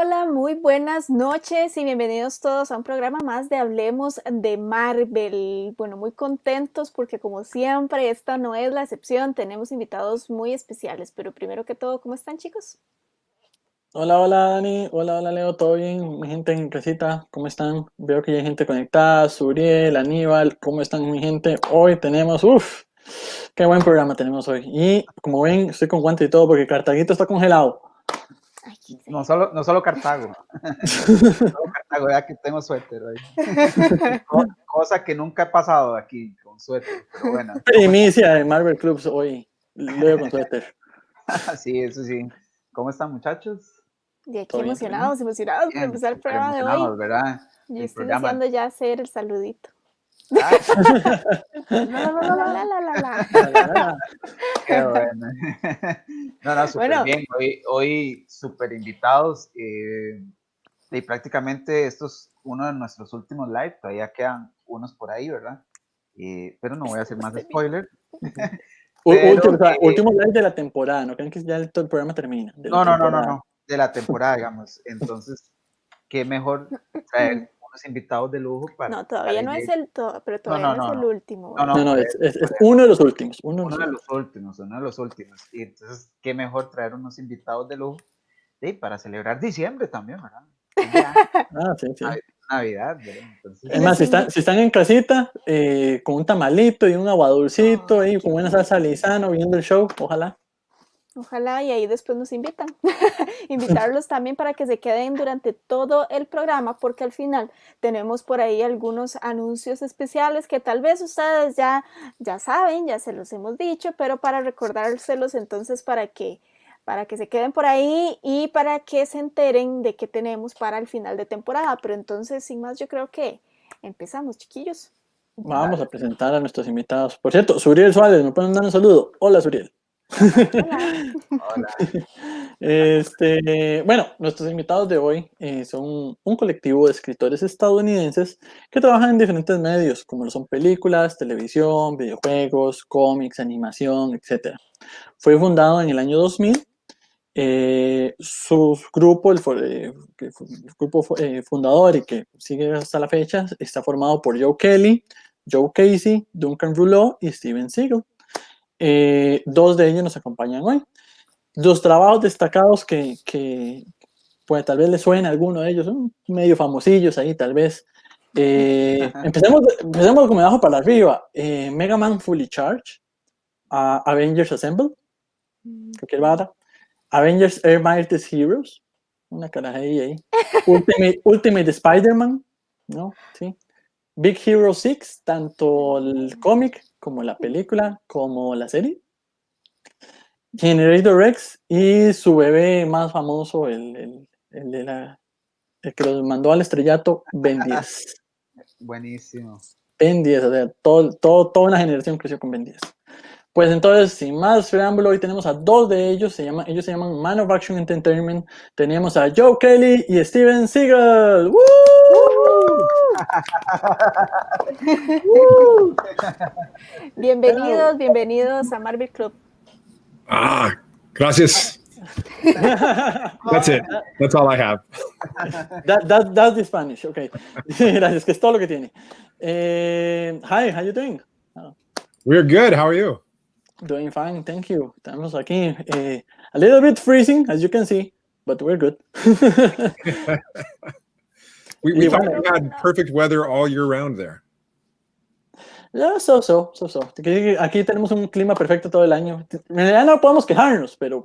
Hola, muy buenas noches y bienvenidos todos a un programa más de Hablemos de Marvel. Bueno, muy contentos porque como siempre esta no es la excepción, tenemos invitados muy especiales, pero primero que todo, ¿cómo están, chicos? Hola, hola Dani, hola Leo, ¿todo bien? Mi gente en casita, ¿cómo están? Veo que ya hay gente conectada, Suriel, Aníbal, ¿cómo están mi gente? Hoy tenemos, qué buen programa tenemos hoy. Y como ven, estoy con guante y todo porque Cartaguito está congelado. Ay, qué No solo Cartago. Solo Cartago, ya que tengo suéter hoy. Cosa que nunca ha pasado aquí con suéter, pero bueno. Primicia de Marvel Clubs hoy, Leo con suéter. Sí, eso sí. ¿Cómo están, muchachos? Y aquí ¿Todo bien? ¿Todo bien? emocionados por Bien, empezar el súper programa de hoy. emocionados, ¿verdad? Yo El estoy programa. deseando ya hacer el saludito. Ah, La, la, la, la, la, la, la. qué bueno. No, súper Bueno, bien. Hoy súper invitados. Y prácticamente esto es uno de nuestros últimos live. Todavía quedan unos por ahí, ¿verdad? Pero no voy a hacer más estoy bien. spoiler. Pero O sea, último live de la temporada, no crean que ya todo el programa termina, de la temporada. no, de la temporada, digamos. Entonces, qué mejor traer unos invitados de lujo para No, todavía no es ir. el todo, pero No, todavía no, no es no, el no, último, no, ¿verdad? no, No, por eso, es por eso. uno de los últimos, uno de los Uno de últimos. los últimos, uno de los últimos. Y entonces, qué mejor traer unos invitados de lujo para celebrar diciembre también, ¿verdad? Fin de año, Ah, sí, sí. Navidad, ¿verdad? Y Entonces, Es más, los invito. si están en casita, con un tamalito y un aguadulcito Ay, ahí, qué con buena salsa rico. lisano, viendo el show, ojalá. Ojalá y ahí después nos invitan. Invitarlos también para que se queden durante todo el programa, porque al final tenemos por ahí algunos anuncios especiales que tal vez ustedes ya saben, ya se los hemos dicho, pero para recordárselos entonces para que se queden por ahí y para que se enteren de qué tenemos para el final de temporada. Pero entonces, sin más, yo creo que empezamos, chiquillos. Vamos a presentar a nuestros invitados. Por cierto, Suriel Suárez, ¿me pueden dar un saludo? Hola, Suriel. Hola. hola. Bueno, nuestros invitados de hoy son un colectivo de escritores estadounidenses que trabajan en diferentes medios, como lo son películas, televisión, videojuegos, cómics, animación, etc. Fue fundado en el año 2000. Su grupo, el grupo fundador y que sigue hasta la fecha, está formado por Joe Kelly, Joe Casey, Duncan Rouleau y Steven Seagal. Dos de ellos nos acompañan hoy. Los trabajos destacados que pues tal vez les suene a alguno de ellos, son medio famosillos ahí tal vez. Empecemos como de abajo para arriba. Mega Man Fully Charged, Avengers Assemble, cualquier vara. Avengers Air Mightiest Heroes, una carajilla ahí. Ultimate Spider-Man, ¿no? Sí. Big Hero 6, tanto el cómic como la película, como la serie. Generator Rex y su bebé más famoso, el que los mandó al estrellato, Ben 10. Buenísimo. Ben 10, o sea, toda una generación creció con Ben 10. Pues entonces, sin más preámbulo, hoy tenemos a dos de ellos, ellos se llaman Man of Action Entertainment. Tenemos a Joe Kelly y Steven Seagal. ¡Woo! Bienvenidos, bienvenidos a Marvel Club. Gracias. That's it. That's all I have. That's the Spanish, okay. Gracias, que es todo lo que tiene. Hi, how you doing? We're good. How are you? Doing fine, thank you. Estamos aquí, a little bit freezing, as you can see, but we're good. We thought you had perfect weather all year round there. Yeah, so. Aquí tenemos un clima perfecto todo el año. En realidad no podemos quejarnos, pero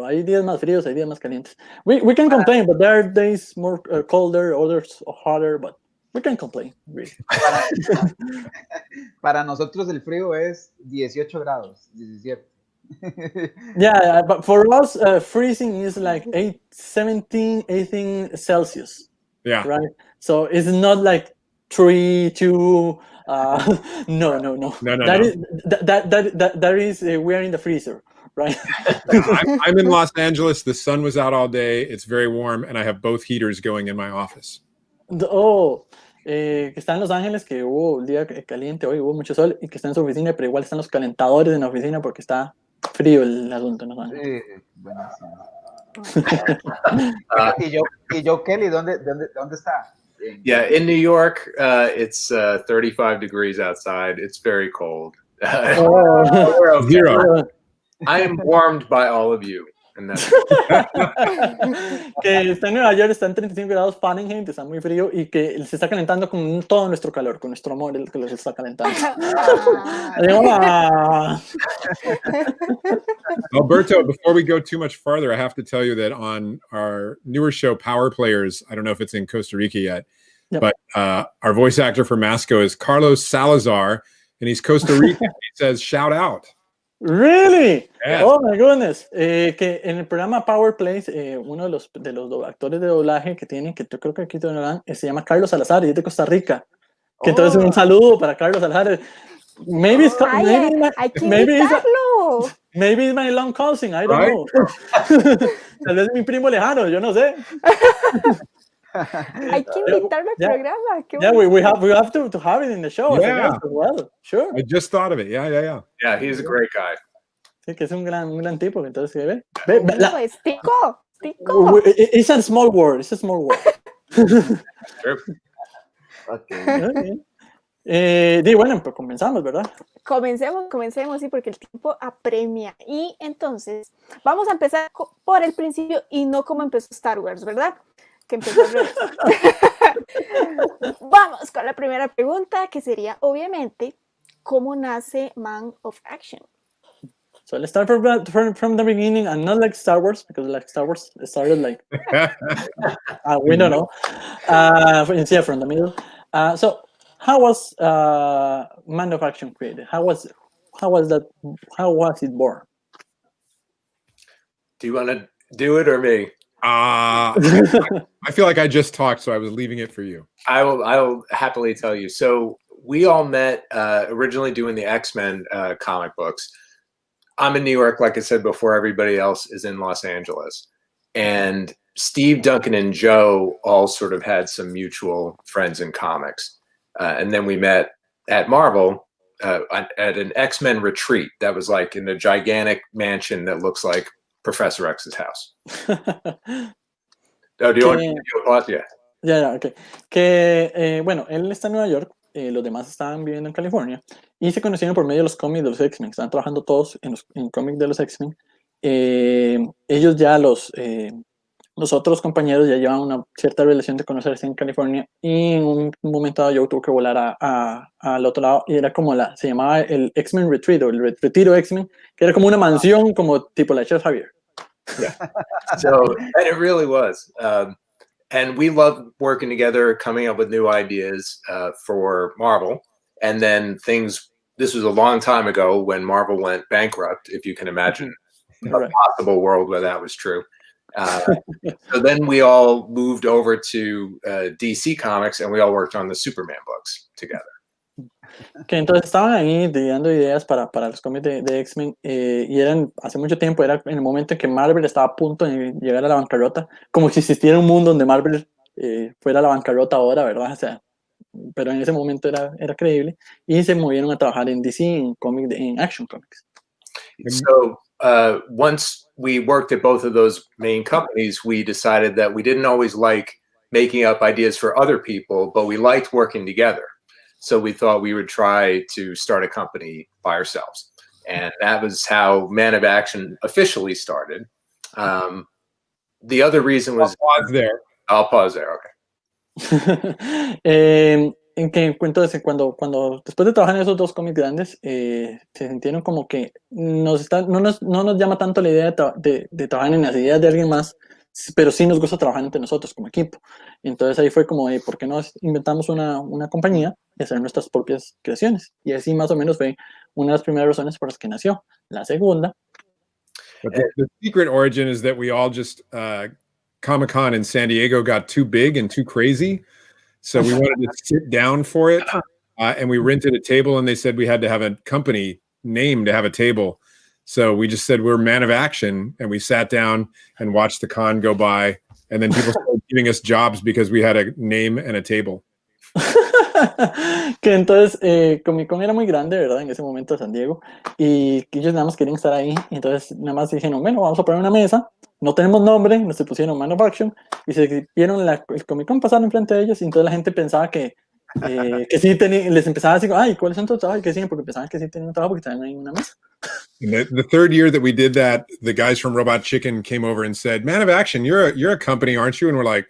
hay días más fríos, hay días más calientes. We can complain, but there are days more colder, others hotter, but we can complain, really. Para nosotros el frío es 18 grados, 17. Yeah, but for us, freezing is like 17, 18 Celsius. Yeah. Right? So it's not like 3, 2. No. That is we're in the freezer, right? I'm in Los Angeles. The sun was out all day. It's very warm, and I have both heaters going in my office. Que está en Los Ángeles, que hubo un día caliente hoy, hubo mucho sol, y que está en su oficina, pero igual están los calentadores en la oficina porque está frío el asunto, ¿no? Sí, buenísimo. Y yo, Kelly, ¿dónde está? Yeah, in New York, it's 35 degrees outside. It's very cold. We're okay. Zero. I am warmed by all of you. And that's Que está en Nueva York, está en 35 grados Fahrenheit, está muy frío y que se está calentando con todo nuestro calor, con nuestro amor, el que los está calentando. Alberto, before we go too much farther, I have to tell you that on our newer show, Power Players, I don't know if it's in Costa Rica yet, Yep. but our voice actor for Masco is Carlos Salazar, and he's Costa Rican. He says, shout out. Really? Yes. Oh my goodness. Que en el programa Power Plays, uno de los actores de doblaje que tienen, que yo creo que aquí se llama Carlos Salazar y es de Costa Rica. Que entonces un saludo para Carlos Salazar. Maybe it's Hay que invitarlo. Maybe it's my long cousin, I don't know. Tal vez mi primo lejano, yo no sé. Hay que invitarlo al programa. Yeah, we have to have it in the show. Yeah. As well. Sure. I just thought of it. Yeah. yeah, he's a great guy. Sí, que es un gran tipo. Entonces, ve. Pues, tico. It's a small word. Sure. Okay. Bueno, pues comenzamos, ¿verdad? Comencemos, sí, porque el tiempo apremia. Y entonces, vamos a empezar por el principio y no como empezó Star Wars, ¿verdad? Que empezó al revés. Vamos con la primera pregunta, que sería, obviamente, ¿cómo nace Man of Action? So let's start from the beginning, and not like Star Wars, because like Star Wars started like we don't know. From the middle. So how was Man of Action created? How was it born? Do you want to do it or me? I feel like I just talked, so I was leaving it for you. I will happily tell you. So we all met originally doing the X-Men comic books. I'm in New York, like I said before, everybody else is in Los Angeles. And Steve, Duncan, and Joe all sort of had some mutual friends in comics. And then we met at Marvel at an X-Men retreat that was like in a gigantic mansion that looks like Professor X's house. Oh, do you want to do a pause? Yeah. Yeah, okay. Que, bueno, él está en Nueva York, los demás estaban viviendo en California, y se conocieron por medio de los cómics de los X-Men. Estaban trabajando todos en cómics de los X-Men. Ellos ya, los otros compañeros ya llevaban una cierta relación de conocerse en California, y en un momento dado yo tuve que volar al otro lado, y era como se llamaba el X-Men Retreat, o el Retiro X-Men, que era como una mansión, como tipo la Chef Javier. Yeah. So, and it really was. And we loved working together, coming up with new ideas for Marvel. And then this was a long time ago when Marvel went bankrupt, if you can imagine a possible world where that was true. So then we all moved over to DC Comics, and we all worked on the Superman books together. Que entonces estaban ahí dando ideas para los cómics de X-Men, y eran hace mucho tiempo, era en el momento en que Marvel estaba a punto de llegar a la bancarrota, como si existiera un mundo donde Marvel fuera a la bancarrota ahora, ¿verdad? O sea, pero en ese momento era creíble, y se movieron a trabajar en DC, en Action Comics. So once we worked at both of those main companies, we decided that we didn't always like making up ideas for other people, but we liked working together. So we thought we would try to start a company by ourselves. And that was how Man of Action officially started. The other reason was... I'll pause there, okay. Entonces, cuando después de trabajar en esos dos cómics grandes, se sintieron como que no nos llama tanto la idea de trabajar en las ideas de alguien más, pero sí nos gusta trabajar entre nosotros como equipo. Entonces ahí fue como, ¿por qué no inventamos una compañía y hacer nuestras propias creaciones? Y así más o menos fue una de las primeras razones por las que nació. La segunda. But the secret origin is that we all just, Comic-Con in San Diego got too big and too crazy. So we wanted to sit down for it. And we rented a table, and they said we had to have a company name to have a table. So we just said we're Man of Action, and we sat down and watched the con go by, and then people started giving us jobs because we had a name and a table. Que entonces Comic Con era muy grande, ¿verdad? En ese momento de San Diego, y que ellos nada más querían estar ahí, y entonces nada más dijeron, bueno, vamos a poner una mesa, no tenemos nombre, nos se pusieron Man of Action, y se vieron el Comic Con pasar enfrente de ellos, y entonces la gente pensaba que sí les empezaba a decir, ay, ¿cuáles son tus trabajos? Y que sí, porque pensaban que sí tenían un trabajo porque estaban ahí en una mesa. The third year that we did that, the guys from Robot Chicken came over and said, "Man of Action, you're a company, aren't you?" And we're like,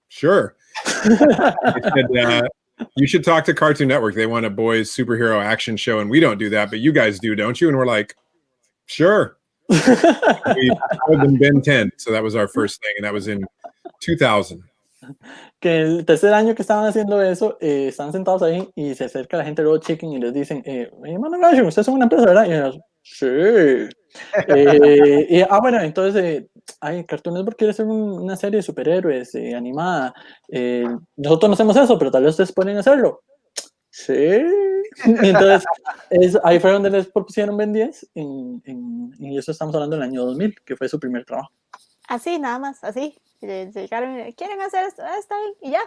"Sure." They said, "You should talk to Cartoon Network. They want a boys superhero action show, and we don't do that, but you guys do, don't you?" And we're like, "Sure." We told them Ben 10, so that was our first thing, and that was in 2000. Que el tercer año que estaban haciendo eso, están sentados ahí y se acerca la gente de Robot Chicken y les dicen, Man of Action, ustedes son una empresa, ¿verdad? Y ellos, sí. Bueno, entonces, Cartoon Network quiere hacer una serie de superhéroes animada. Nosotros no hacemos eso, pero tal vez ustedes pueden hacerlo. Sí. Y entonces, ahí fue donde les propusieron Ben 10, y eso estamos hablando del año 2000, que fue su primer trabajo. Así, nada más, así. Llegaron y quieren hacer esto, está bien, y ya.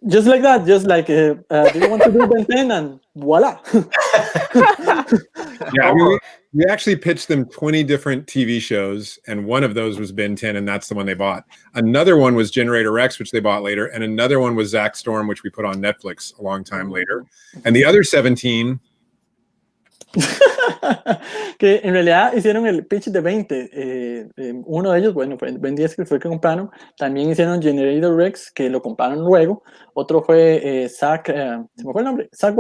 Just like that, just like, do you want to do Ben 10? And voila. Yeah, I mean, we actually pitched them 20 different TV shows, and one of those was Ben 10, and that's the one they bought. Another one was Generator Rex, which they bought later, and another one was Zack Storm, which we put on Netflix a long time later. And the other 17... Que en realidad hicieron el pitch de 20. Uno de ellos, bueno, fue Ben 10, que fue el que compraron. También hicieron Generator Rex, que lo compraron luego. Otro fue Zack, se me fue el nombre. Zack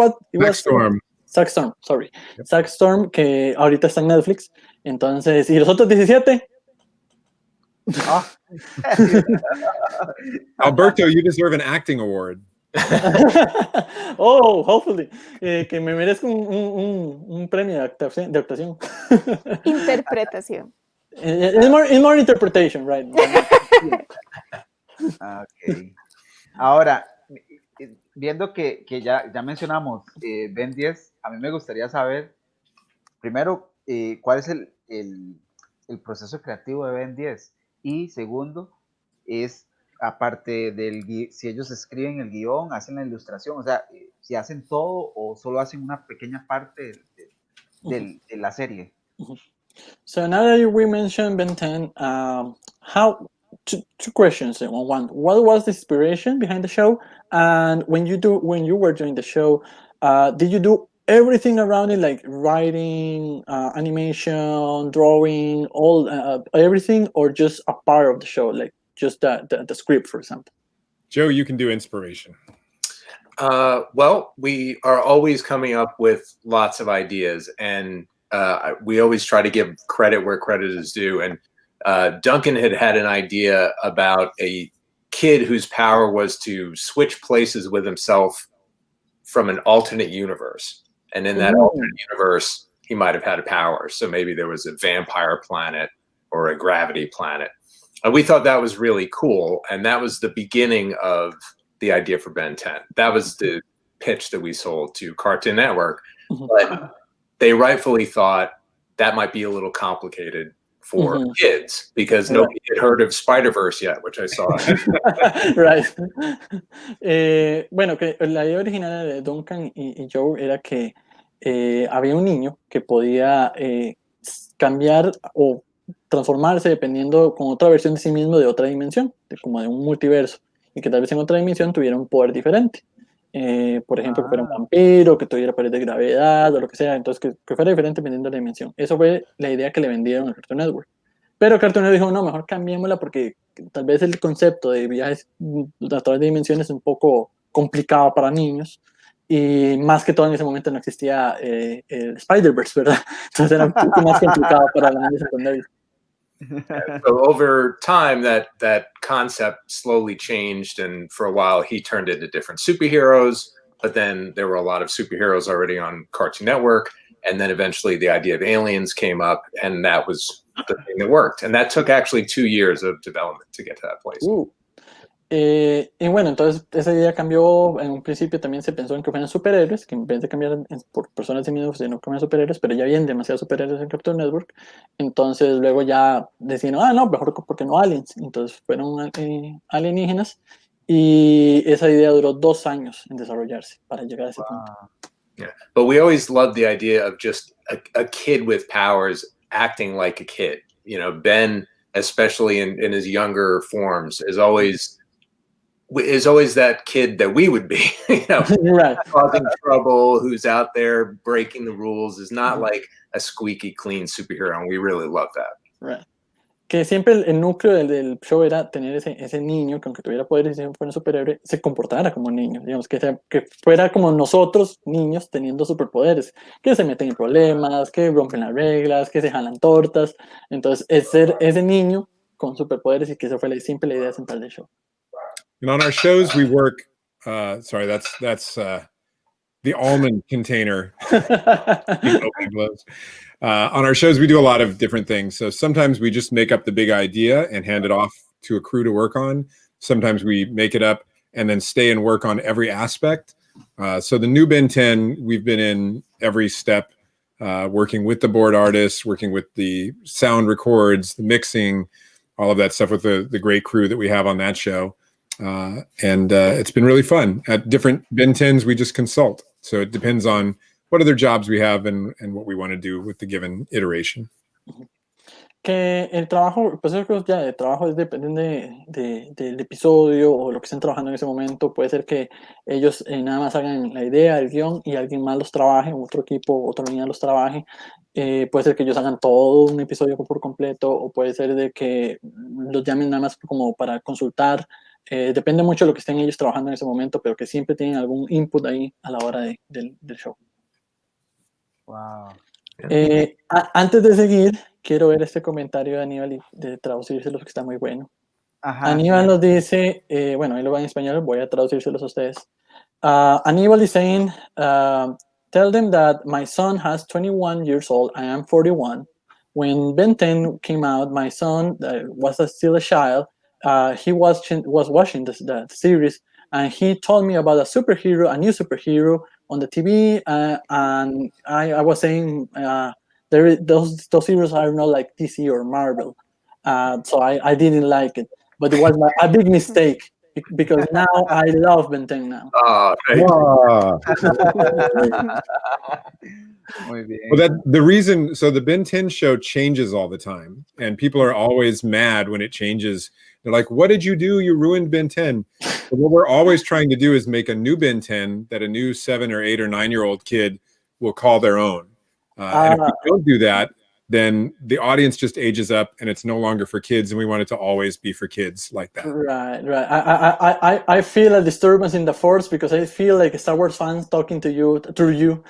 Storm. Zack Storm, sorry. Yep. Zack Storm, que ahorita está en Netflix. Entonces, ¿y los otros 17? Alberto, you deserve an acting award. Oh, hopefully. Que me merezco un premio de actuación. Interpretación. It's more interpretation, right? Ok. Ahora, viendo que ya mencionamos Ben 10, a mí me gustaría saber, primero, cuál es el proceso creativo de Ben 10. Y segundo, es aparte si ellos escriben el guión, hacen la ilustración, o sea, si hacen todo o solo hacen una pequeña parte de la serie. So now that we mentioned Ben 10, two questions in one. What was the inspiration behind the show? And when you were doing the show, did you do everything around it, like writing, animation, drawing, all everything, or just a part of the show, like just the script, for example? Joe, you can do inspiration. Well, we are always coming up with lots of ideas, and we always try to give credit where credit is due. And Duncan had an idea about a kid whose power was to switch places with himself from an alternate universe. And in that alternate universe, he might have had a power. So maybe there was a vampire planet or a gravity planet. And we thought that was really cool. And that was the beginning of the idea for Ben 10. That was the pitch that we sold to Cartoon Network. But they rightfully thought that might be a little complicated for kids because nobody had heard of Spider-Verse yet, which I saw. Right. Bueno, que la idea original de Duncan y Joe era que había un niño que podía cambiar o transformarse dependiendo con otra versión de sí mismo de otra dimensión, como de un multiverso, y que tal vez en otra dimensión tuviera un poder diferente. Por ejemplo, que fuera un vampiro, que tuviera poderes de gravedad o lo que sea, entonces que fuera diferente dependiendo de la dimensión. Eso fue la idea que le vendieron a Cartoon Network. Pero Cartoon Network dijo, no, mejor cambiémosla porque tal vez el concepto de viajes a través de dimensiones es un poco complicado para niños, y más que todo en ese momento no existía el Spider-Verse, ¿verdad? Entonces era un poco más complicado para la niña secundaria. So over time, that concept slowly changed, and for a while he turned into different superheroes, but then there were a lot of superheroes already on Cartoon Network, and then eventually the idea of aliens came up, and that was the thing that worked. And that took actually 2 years of development to get to that place. Y bueno, entonces esa idea cambió. En un principio también se pensó en que fueran superhéroes, que en vez de cambiar por personas de mismos, sino que fueran superhéroes, pero ya habían demasiados superhéroes en Cartoon Network. Entonces luego ya decían, no, mejor porque no aliens. Entonces fueron alienígenas, y esa idea duró 2 años en desarrollarse para llegar a ese punto. Wow. Yeah, but we always loved the idea of just a kid with powers acting like a kid. You know, Ben, especially in his younger forms, is always that kid that we would be. You know, Right. causing trouble, who's out there breaking the rules, is not like a squeaky clean superhero, and we really love that. Right. Que siempre el núcleo del show era tener ese niño que aunque tuviera poderes y fuera un superhéroe, se comportara como un niño, digamos, que fuera como nosotros, niños, teniendo superpoderes, que se meten en problemas, que rompen las reglas, que se jalan tortas. Entonces, es ser ese niño con superpoderes y que esa fue siempre la idea central del show. And on our shows, we work. Sorry, that's the almond container. On our shows, we do a lot of different things. So sometimes we just make up the big idea and hand it off to a crew to work on. Sometimes we make it up and then stay and work on every aspect. So the new Ben 10, we've been in every step, working with the board artists, working with the sound records, the mixing, all of that stuff with the great crew that we have on that show. And it's been really fun. At different Ben 10s, we just consult. So it depends on what other jobs we have and what we want to do with the given iteration. Que el trabajo, pues yo creo que ya el trabajo depende del episodio o lo que estén trabajando en ese momento. Puede ser que ellos nada más hagan la idea, el guión y alguien más los trabaje, otro equipo, otra línea los trabaje. Puede ser que ellos hagan todo un episodio por completo o puede ser de que los llamen nada más como para consultar. Depende mucho de lo que estén ellos trabajando en ese momento, pero que siempre tienen algún input ahí a la hora del show. Wow. Antes de seguir, quiero ver este comentario de Aníbal y de traducírselos, que está muy bueno. Ajá. Aníbal nos dice, bueno, ahí lo va en español, voy a traducírselos a ustedes. Aníbal is saying, tell them that my son has 21 years old, I am 41. When Ben 10 came out, my son was still a child. He was watching the series, and he told me about a new superhero on the TV, and I was saying those heroes are not like DC or Marvel, so I didn't like it, but it was a big mistake because now I love Ben 10 now. Muy bien. Well, the reason, so the Ben 10 show changes all the time, and people are always mad when it changes. They're like, what did you do? You ruined Ben 10. But what we're always trying to do is make a new Ben 10 that a new 7 or 8 or 9-year-old kid will call their own. And if we don't do that, then the audience just ages up and it's no longer for kids, and we want it to always be for kids like that. Right. I feel a disturbance in the force because I feel like Star Wars fans talking to you through you.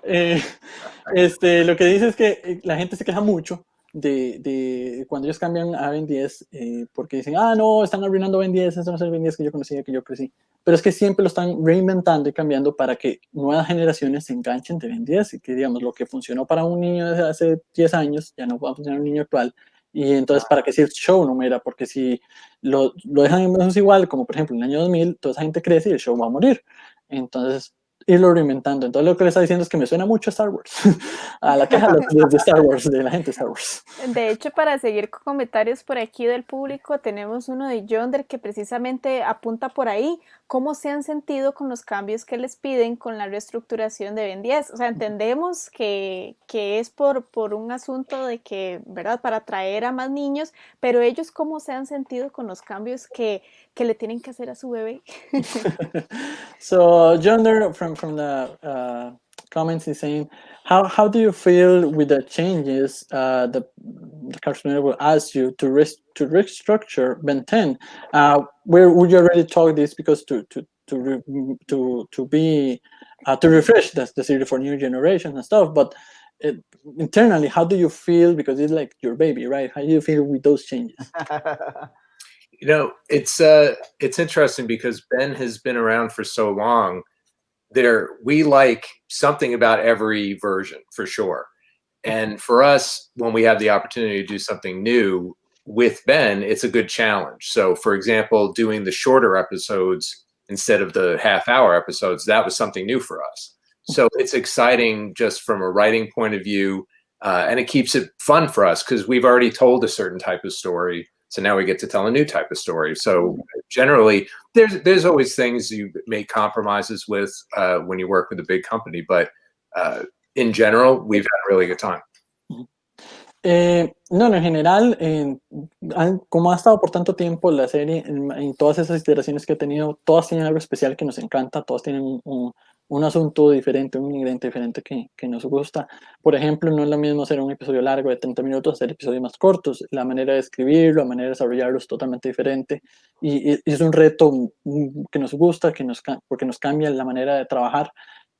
Lo que dice es que la gente se queja mucho de cuando ellos cambian a Ben 10 porque dicen, no, están arruinando Ben 10, eso no es el Ben 10 que yo conocía, que yo crecí. Pero es que siempre lo están reinventando y cambiando para que nuevas generaciones se enganchen de Ben 10 y que, digamos, lo que funcionó para un niño de hace 10 años ya no va a funcionar en un niño actual. Y entonces, ¿para qué si el show no muera? Porque si lo dejan menos igual, como por ejemplo en el año 2000, toda esa gente crece y el show va a morir. Entonces, irlo reinventando. Entonces, lo que le está diciendo es que me suena mucho a Star Wars. A la queja de Star Wars, de la gente de Star Wars. De hecho, para seguir con comentarios por aquí del público, tenemos uno de Yonder que precisamente apunta por ahí cómo se han sentido con los cambios que les piden con la reestructuración de Ben 10. O sea, entendemos que es por un asunto de que, ¿verdad?, para atraer a más niños, pero ellos cómo se han sentido con los cambios que le tienen que hacer a su bebé. So, Yonder from the comments is saying, how do you feel with the changes the Cartoon Network asked you to restructure Ben 10? Where would you already talk this because to refresh the series for new generations and stuff, but internally, how do you feel? Because it's like your baby, right? How do you feel with those changes? You know, it's interesting because Ben has been around for so long. We like something about every version for sure. And for us, when we have the opportunity to do something new with Ben, it's a good challenge. So for example, doing the shorter episodes instead of the half-hour episodes, that was something new for us. So it's exciting just from a writing point of view, and it keeps it fun for us because we've already told a certain type of story. So now we get to tell a new type of story. So generally, there's always things you make compromises with when you work with a big company, but in general, we've had a really good time. No, en general, como ha estado por tanto tiempo la serie, en todas esas iteraciones que ha tenido, todas tienen algo especial que nos encanta, todas tienen un asunto diferente, un ingrediente diferente que nos gusta. Por ejemplo, no es lo mismo hacer un episodio largo de 30 minutos, hacer episodios más cortos. La manera de escribirlo, la manera de desarrollarlo es totalmente diferente. Y es un reto que nos gusta, porque nos cambia la manera de trabajar.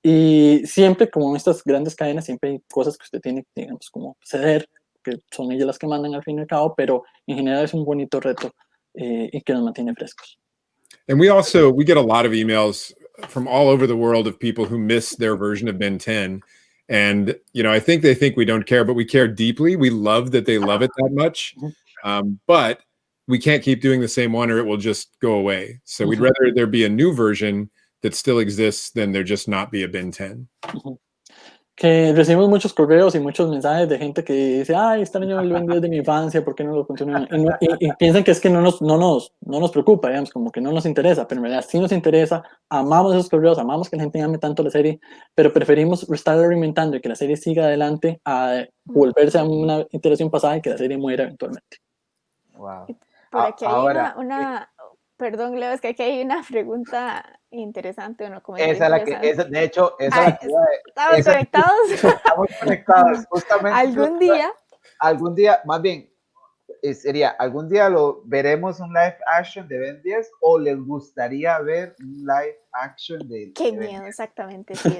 Y siempre, como en estas grandes cadenas, siempre hay cosas que usted tiene, digamos, como ceder, que son ellas las que mandan al fin y al cabo, pero en general es un bonito reto y que nos mantiene frescos. And we get a lot of emails from all over the world of people who miss their version of Ben 10. And, I think they think we don't care, but we care deeply. We love that they love it that much. But we can't keep doing the same one or it will just go away. So we'd rather there be a new version that still exists than there just not be a Ben 10. Que recibimos muchos correos y muchos mensajes de gente que dice, ay, extraño el Ben 10 de mi infancia, ¿por qué no lo continúan? Y piensan que es que no nos preocupa, digamos, como que no nos interesa, pero en realidad sí nos interesa, amamos esos correos, amamos que la gente ame tanto la serie, pero preferimos estar alimentando y que la serie siga adelante a volverse a una iteración pasada y que la serie muera eventualmente. Wow. Por aquí hay Ahora, perdón, Leo, es que aquí hay una pregunta interesante, esa es la que, de hecho, esa ¿estamos conectados? Estamos conectados, justamente. ¿Algún día? Más bien, sería, ¿algún día lo veremos un live action de Ben 10 o les gustaría ver un live action de Qué Ben miedo, 10? exactamente, sí.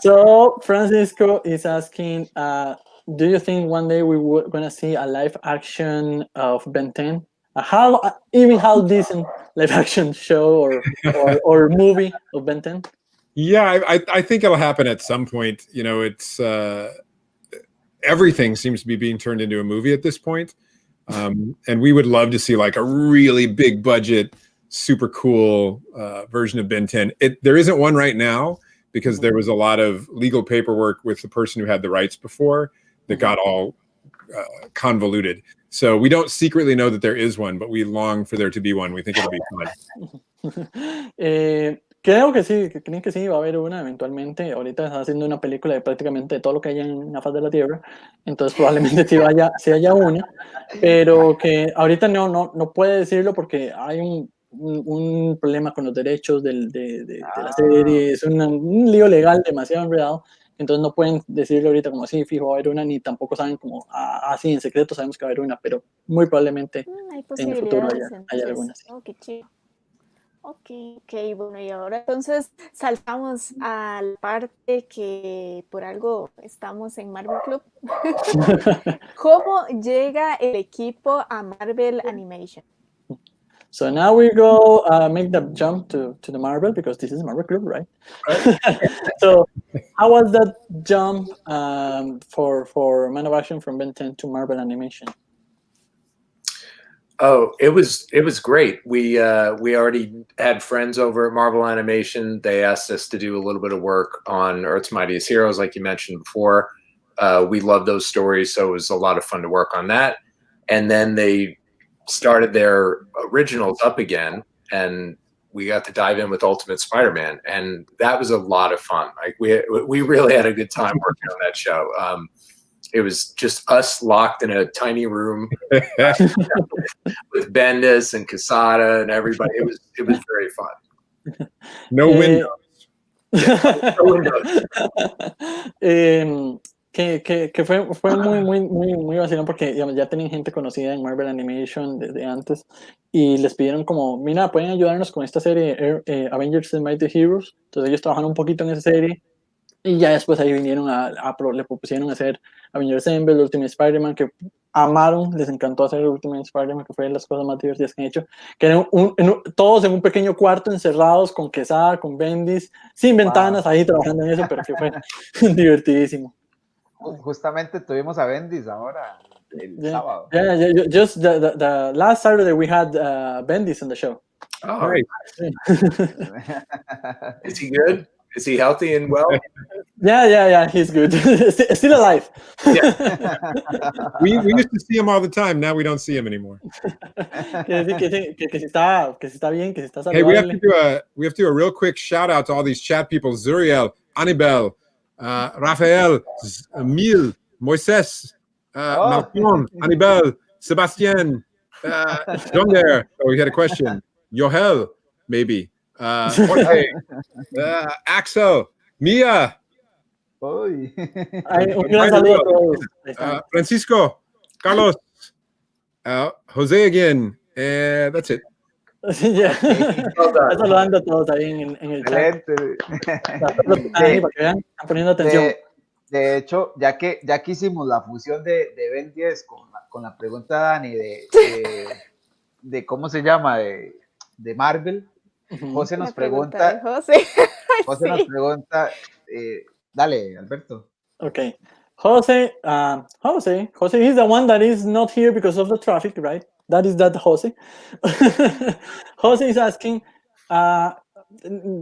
So, Francisco is asking, do you think one day we were going to see a live action of Ben 10? How decent live action show or movie of Ben 10? Yeah, I think it'll happen at some point. It's everything seems to be being turned into a movie at this point. And we would love to see like a really big budget, super cool version of Ben 10. There isn't one right now because there was a lot of legal paperwork with the person who had the rights before that got all convoluted. So we don't secretly know that there is one, but we long for there to be one. We think it'll be fun. Creo que sí, va a haber una eventualmente. Ahorita está haciendo una película de prácticamente todo lo que hay en la faz de la Tierra, entonces probablemente sí haya una, pero que ahorita no puede decirlo porque hay un problema con los derechos de la serie, es un lío legal demasiado enredado. Entonces no pueden decirle ahorita como así, fijo, va a haber una, ni tampoco saben como así en secreto sabemos que va a haber una, pero muy probablemente hay en el futuro haya posibilidades, alguna. Sí. Oh, qué chido. Ok, bueno, y ahora entonces saltamos a la parte que por algo estamos en Marvel Club. ¿Cómo llega el equipo a Marvel Animation? So now we go make the jump to the Marvel because this is Marvel Club, right? So how was that jump for Man of Action from Ben 10 to Marvel Animation? Oh, it was great. We already had friends over at Marvel Animation. They asked us to do a little bit of work on Earth's Mightiest Heroes, like you mentioned before. We love those stories, so it was a lot of fun to work on that. And then they started their originals up again, and we got to dive in with Ultimate Spider-Man, and that was a lot of fun. Like we really had a good time working on that show. It was just us locked in a tiny room with Bendis and Quesada and everybody. It was very fun. No windows. Que fue muy vacilón porque digamos, ya tenían gente conocida en Marvel Animation desde antes y les pidieron como, mira, pueden ayudarnos con esta serie Avengers Assemble Heroes. Entonces ellos trabajaron un poquito en esa serie y ya después ahí vinieron le propusieron hacer Avengers Assemble, Ultimate Spider-Man, que amaron, les encantó hacer Ultimate Spider-Man, que fue de las cosas más divertidas que han hecho, que eran todos en un pequeño cuarto encerrados con Quesada, con Bendis, sin ventanas ahí trabajando en eso, pero que fue divertidísimo. Justamente tuvimos a Bendis ahora el sábado. Yeah, just the last Saturday we had Bendis in the show. Oh, right. Is he good? Is he healthy and well? Yeah, he's good. Still alive. We used to see him all the time. Now we don't see him anymore. que si está bien, que si está Hey, we have to saludable. do a real quick shout out to all these chat people: Zuriel, Anibel, Rafael, Emil, Moises, Malcolm, Anibel, Sebastian, Jonger. Oh, we had a question. Yohel, maybe. Jorge, Axel, Mia. Un gran saludo a todos. Francisco, Carlos, Jose again. That's it. Yeah. Está saludando a todos ahí en el chat. Ahí, para que vean, están poniendo atención. De hecho, ya que hicimos la fusión de Ben 10 con la pregunta de Dani de cómo se llama, de Marvel, José nos pregunta. José nos pregunta. Dale, Alberto. Okay. Jose is the one that is not here because of the traffic, right? That Jose. Jose is asking,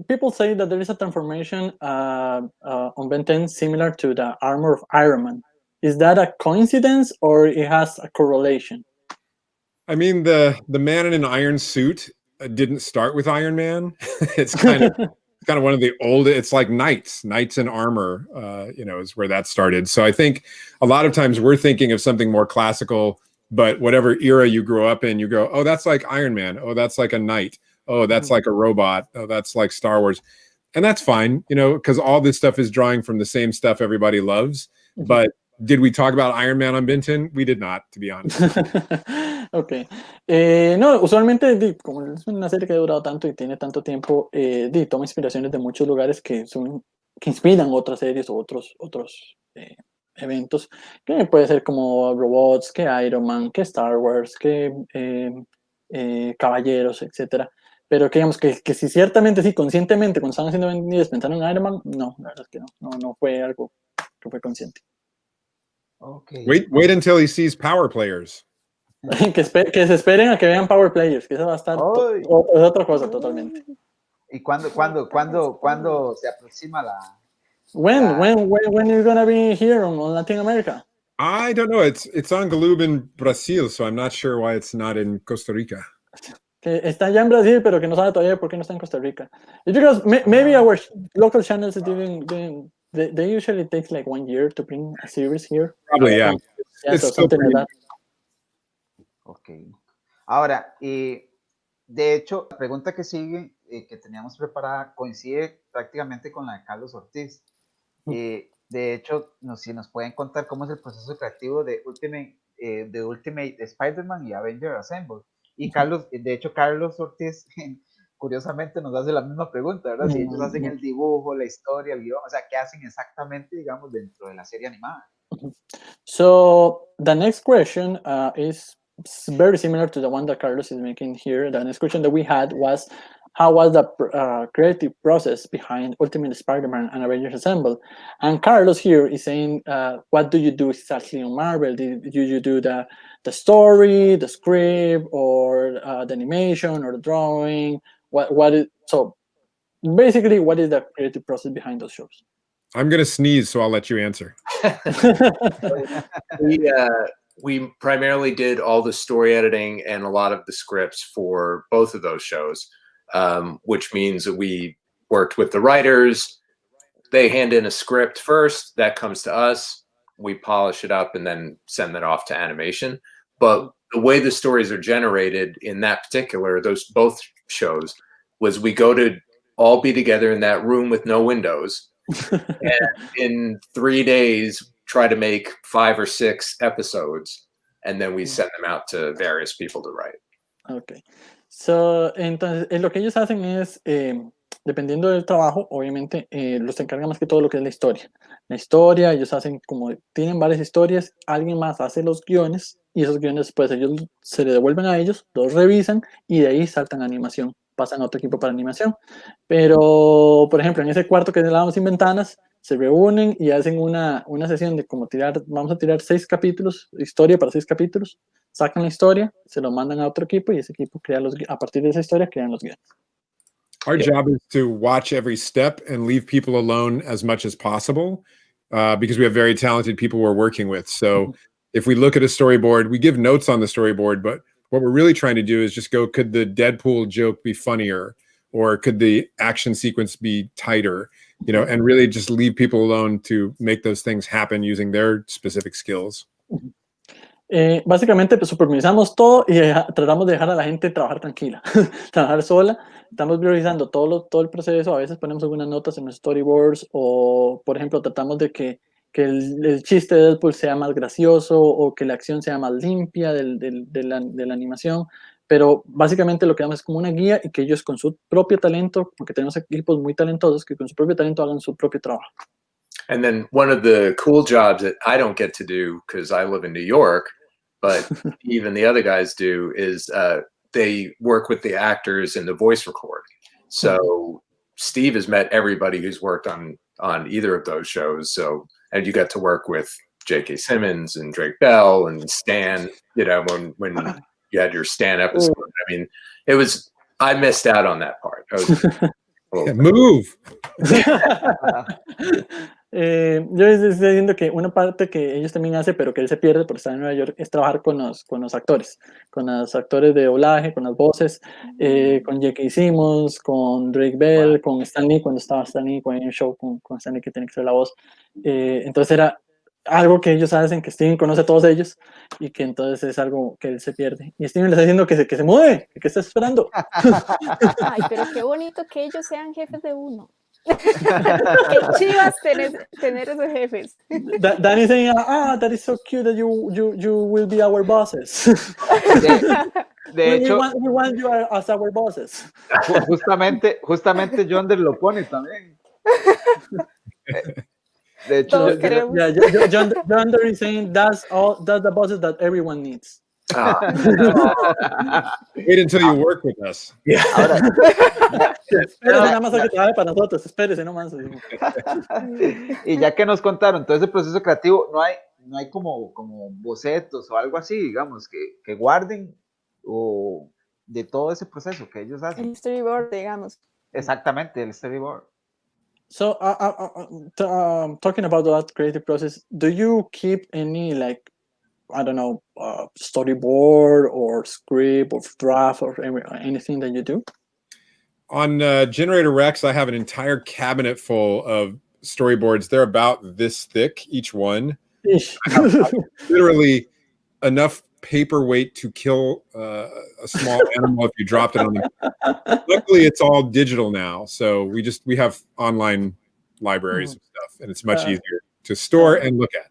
people say that there is a transformation on Ben 10 similar to the armor of Iron Man. Is that a coincidence or it has a correlation? I mean, the man in an iron suit didn't start with Iron Man. It's kind of one of the old. It's like knights in armor. Is where that started. So I think a lot of times we're thinking of something more classical, but whatever era you grew up in, you go, oh, that's like Iron Man. Oh, that's like a knight. Oh, that's like a robot. Oh, that's like Star Wars. And that's fine, because all this stuff is drawing from the same stuff everybody loves. But did we talk about Iron Man on Benton? We did not, to be honest. Ok. No, usualmente, como es una serie que ha durado tanto y tiene tanto tiempo, toma inspiraciones de muchos lugares que inspiran otras series o otros eventos, que puede ser como robots, que Iron Man, que Star Wars, que caballeros, etcétera. Pero que digamos que si ciertamente, sí, conscientemente, cuando estaban haciendo Ben 10 pensaron en Iron Man, no, la verdad es que no fue algo que fue consciente. Okay. Wait until he sees Power Players. que se esperen a que vean Power Players, que eso va a estar es otra cosa totalmente. ¿Y cuándo se aproxima la? When you're gonna be here on Latin America? I don't know. It's on Galoob in Brazil, so I'm not sure why it's not in Costa Rica. Que está ya en Brasil, pero que no sabe todavía por qué no está en Costa Rica. It's because maybe our local channels are doing they usually takes like 1 year to bring a series here. Probably, yeah. So something like that. Ok. Ahora, de hecho, la pregunta que sigue, que teníamos preparada, coincide prácticamente con la de Carlos Ortiz. De hecho, si nos pueden contar cómo es el proceso creativo de Ultimate Spider-Man y Avengers Assemble. Y de hecho, Carlos Ortiz, curiosamente, nos hace la misma pregunta, ¿verdad? Si ellos hacen el dibujo, la historia, el guión, o sea, ¿qué hacen exactamente, digamos, dentro de la serie animada? So, the next question is very similar to the one that Carlos is making here. The next question that we had was, how was the creative process behind Ultimate Spider-Man and Avengers Assemble? And Carlos here is saying, what do you do exactly on Marvel? Did you do the story, the script, or the animation, or the drawing? So basically, what is the creative process behind those shows? I'm going to sneeze, so I'll let you answer. We primarily did all the story editing and a lot of the scripts for both of those shows, which means that we worked with the writers. They hand in a script first, that comes to us. We polish it up and then send that off to animation. But the way the stories are generated in that particular, both shows, was we go to all be together in that room with no windows. And in 3 days, try to make 5 or 6 episodes, and then we send them out to various people to write. Okay. So, entonces, lo que ellos hacen es, dependiendo del trabajo, obviamente, los encarga más que todo lo que es la historia. La historia, ellos hacen como, tienen varias historias, alguien más hace los guiones, y esos guiones, pues, ellos se le devuelven a ellos, los revisan, y de ahí saltan a animación, pasan a otro equipo para animación. Pero, por ejemplo, en ese cuarto que hablábamos sin ventanas, se reúnen y hacen una sesión de como vamos a tirar 6 capítulos, historia para 6 capítulos, sacan la historia, se lo mandan a otro equipo y ese equipo crea a partir de esa historia crean los guiones. Our job is to watch every step and leave people alone as much as possible, because we have very talented people we're working with. So if we look at a storyboard, we give notes on the storyboard, but what we're really trying to do is just go, could the Deadpool joke be funnier? Or could the action sequence be tighter? You know, and really just leave people alone to make those things happen using their specific skills. Básicamente pues, supervisamos todo y tratamos de dejar a la gente trabajar tranquila, trabajar sola. Estamos priorizando todo el proceso. A veces ponemos algunas notas en los storyboards o, por ejemplo, tratamos de que el chiste de Deadpool sea más gracioso o que la acción sea más limpia de la animación. Pero básicamente lo que damos es como una guía y que ellos con su propio talento, porque tenemos equipos muy talentosos, que con su propio talento hagan su propio trabajo. And then one of the cool jobs that I don't get to do because I live in New York, but even the other guys do, is they work with the actors in the voice record. So Steve has met everybody who's worked on either of those shows. So, and you got to work with J.K. Simmons and Drake Bell and Stan, you know, when you had your Stan episode. I mean, I missed out on that part. Move. Yo estoy diciendo que una parte que ellos también hacen, pero que él se pierde por estar en Nueva York, es trabajar con los actores de doblaje, con las voces, con J.K. Simmons, con Drake Bell, con Stan Lee, cuando estaba Stan Lee, con un show con Stan Lee que tiene que ser la voz. Entonces era algo que ellos hacen, que Steven conoce a todos ellos y que entonces es algo que él se pierde. Y Steven le está diciendo que se mueve, que está esperando. Ay, pero qué bonito que ellos sean jefes de uno. Qué chivas tener esos jefes. Danny saying, that is so cute that you will be our bosses. De hecho, we want you as our bosses. Justamente Yonder lo pone también. De hecho, Yonder is saying that's the bosses that everyone needs. Wait until you work with us. Yeah. Espérese nada más a que trabaje para nosotros, espérese nomás. Y ya que nos contaron todo ese proceso creativo, no hay como bocetos o algo así, digamos, que guarden o de todo ese proceso que ellos hacen. El storyboard, digamos. Exactamente, el storyboard. So, talking about that creative process, do you keep any, like, I don't know, storyboard or script or draft or anything that you do? On Generator Rex, I have an entire cabinet full of storyboards. They're about this thick, each one. Literally enough paperweight to kill a small animal if you dropped it on them. Luckily, it's all digital now, so we have online libraries of stuff, and it's much easier to store and look at.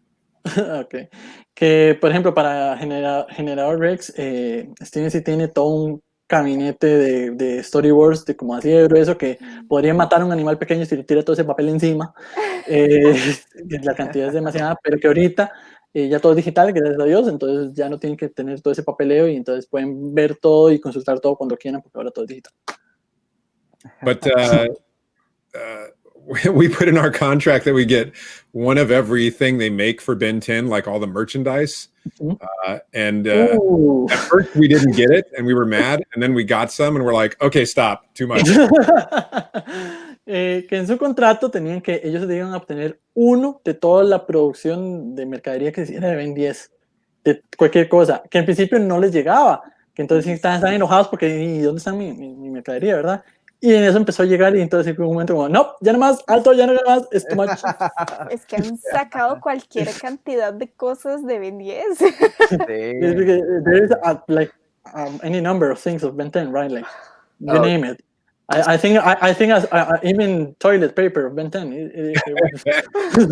Okay. Que, por ejemplo, para generador Rex, Steven sí tiene todo un gabinete de storyboards de como así de grueso que podría matar a un animal pequeño si le tira todo ese papel encima. La cantidad es demasiada, pero que ahorita ya todo es digital, gracias a Dios, entonces ya no tienen que tener todo ese papeleo y entonces pueden ver todo y consultar todo cuando quieran porque ahora todo es digital. But we put in our contract that we get one of everything they make for Ben 10, like all the merchandise. And at first we didn't get it and we were mad, and then we got some and we're like, okay, stop, too much. Que en su contrato tenían que ellos debían obtener uno de toda la producción de mercadería que se hiciera de Ben 10, de cualquier cosa, que en principio no les llegaba, que entonces sí estaban enojados porque ¿y dónde está mi mercadería, verdad? Y en eso empezó a llegar y entonces en un momento como, no, ya no más, alto, ya no más, es too much. Es que han sacado cualquier cantidad de cosas de Ben 10. There is any number of things of Ben 10, right? Like, you name it. I think even toilet paper of Ben 10. I have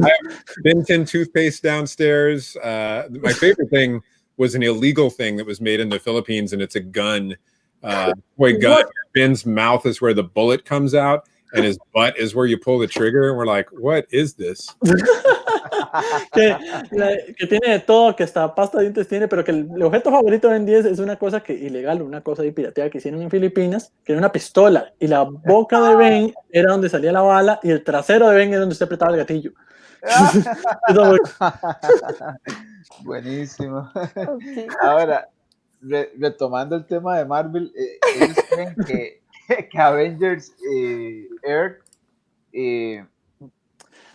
Ben 10 toothpaste downstairs. My favorite thing was an illegal thing that was made in the Philippines, and it's a gun. Toy gun. Ben's mouth is where the bullet comes out, and his butt is where you pull the trigger. And we're like, what is this? que tiene de todo, que hasta pasta de dientes tiene, pero que el objeto favorito de Ben 10 es una cosa que ilegal, una cosa de pirateada que hicieron en Filipinas, que era una pistola, y la boca de Ben era donde salía la bala, y el trasero de Ben era donde usted apretaba el gatillo. Buenísimo. Okay. Ahora, retomando el tema de Marvel, ellos creen que Avengers aired.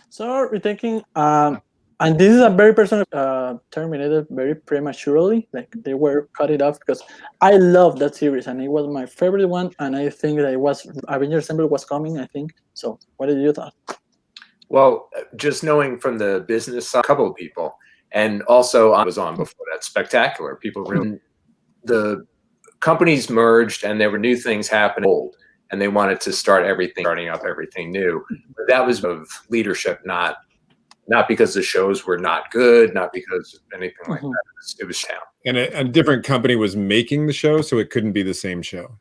So we're taking, and this is a very personal, terminated very prematurely. Like they were cut it off because I love that series and it was my favorite one. And I think that it was Avengers Assemble was coming. I think so. What did you thought? Well, just knowing from the business side, a couple of people, and also I was on before that. Spectacular. People really, the companies merged and there were new things happening, and they wanted to starting up everything new. But that was of leadership, not because the shows were not good, not because anything like that. It was down. And a different company was making the show, so it couldn't be the same show.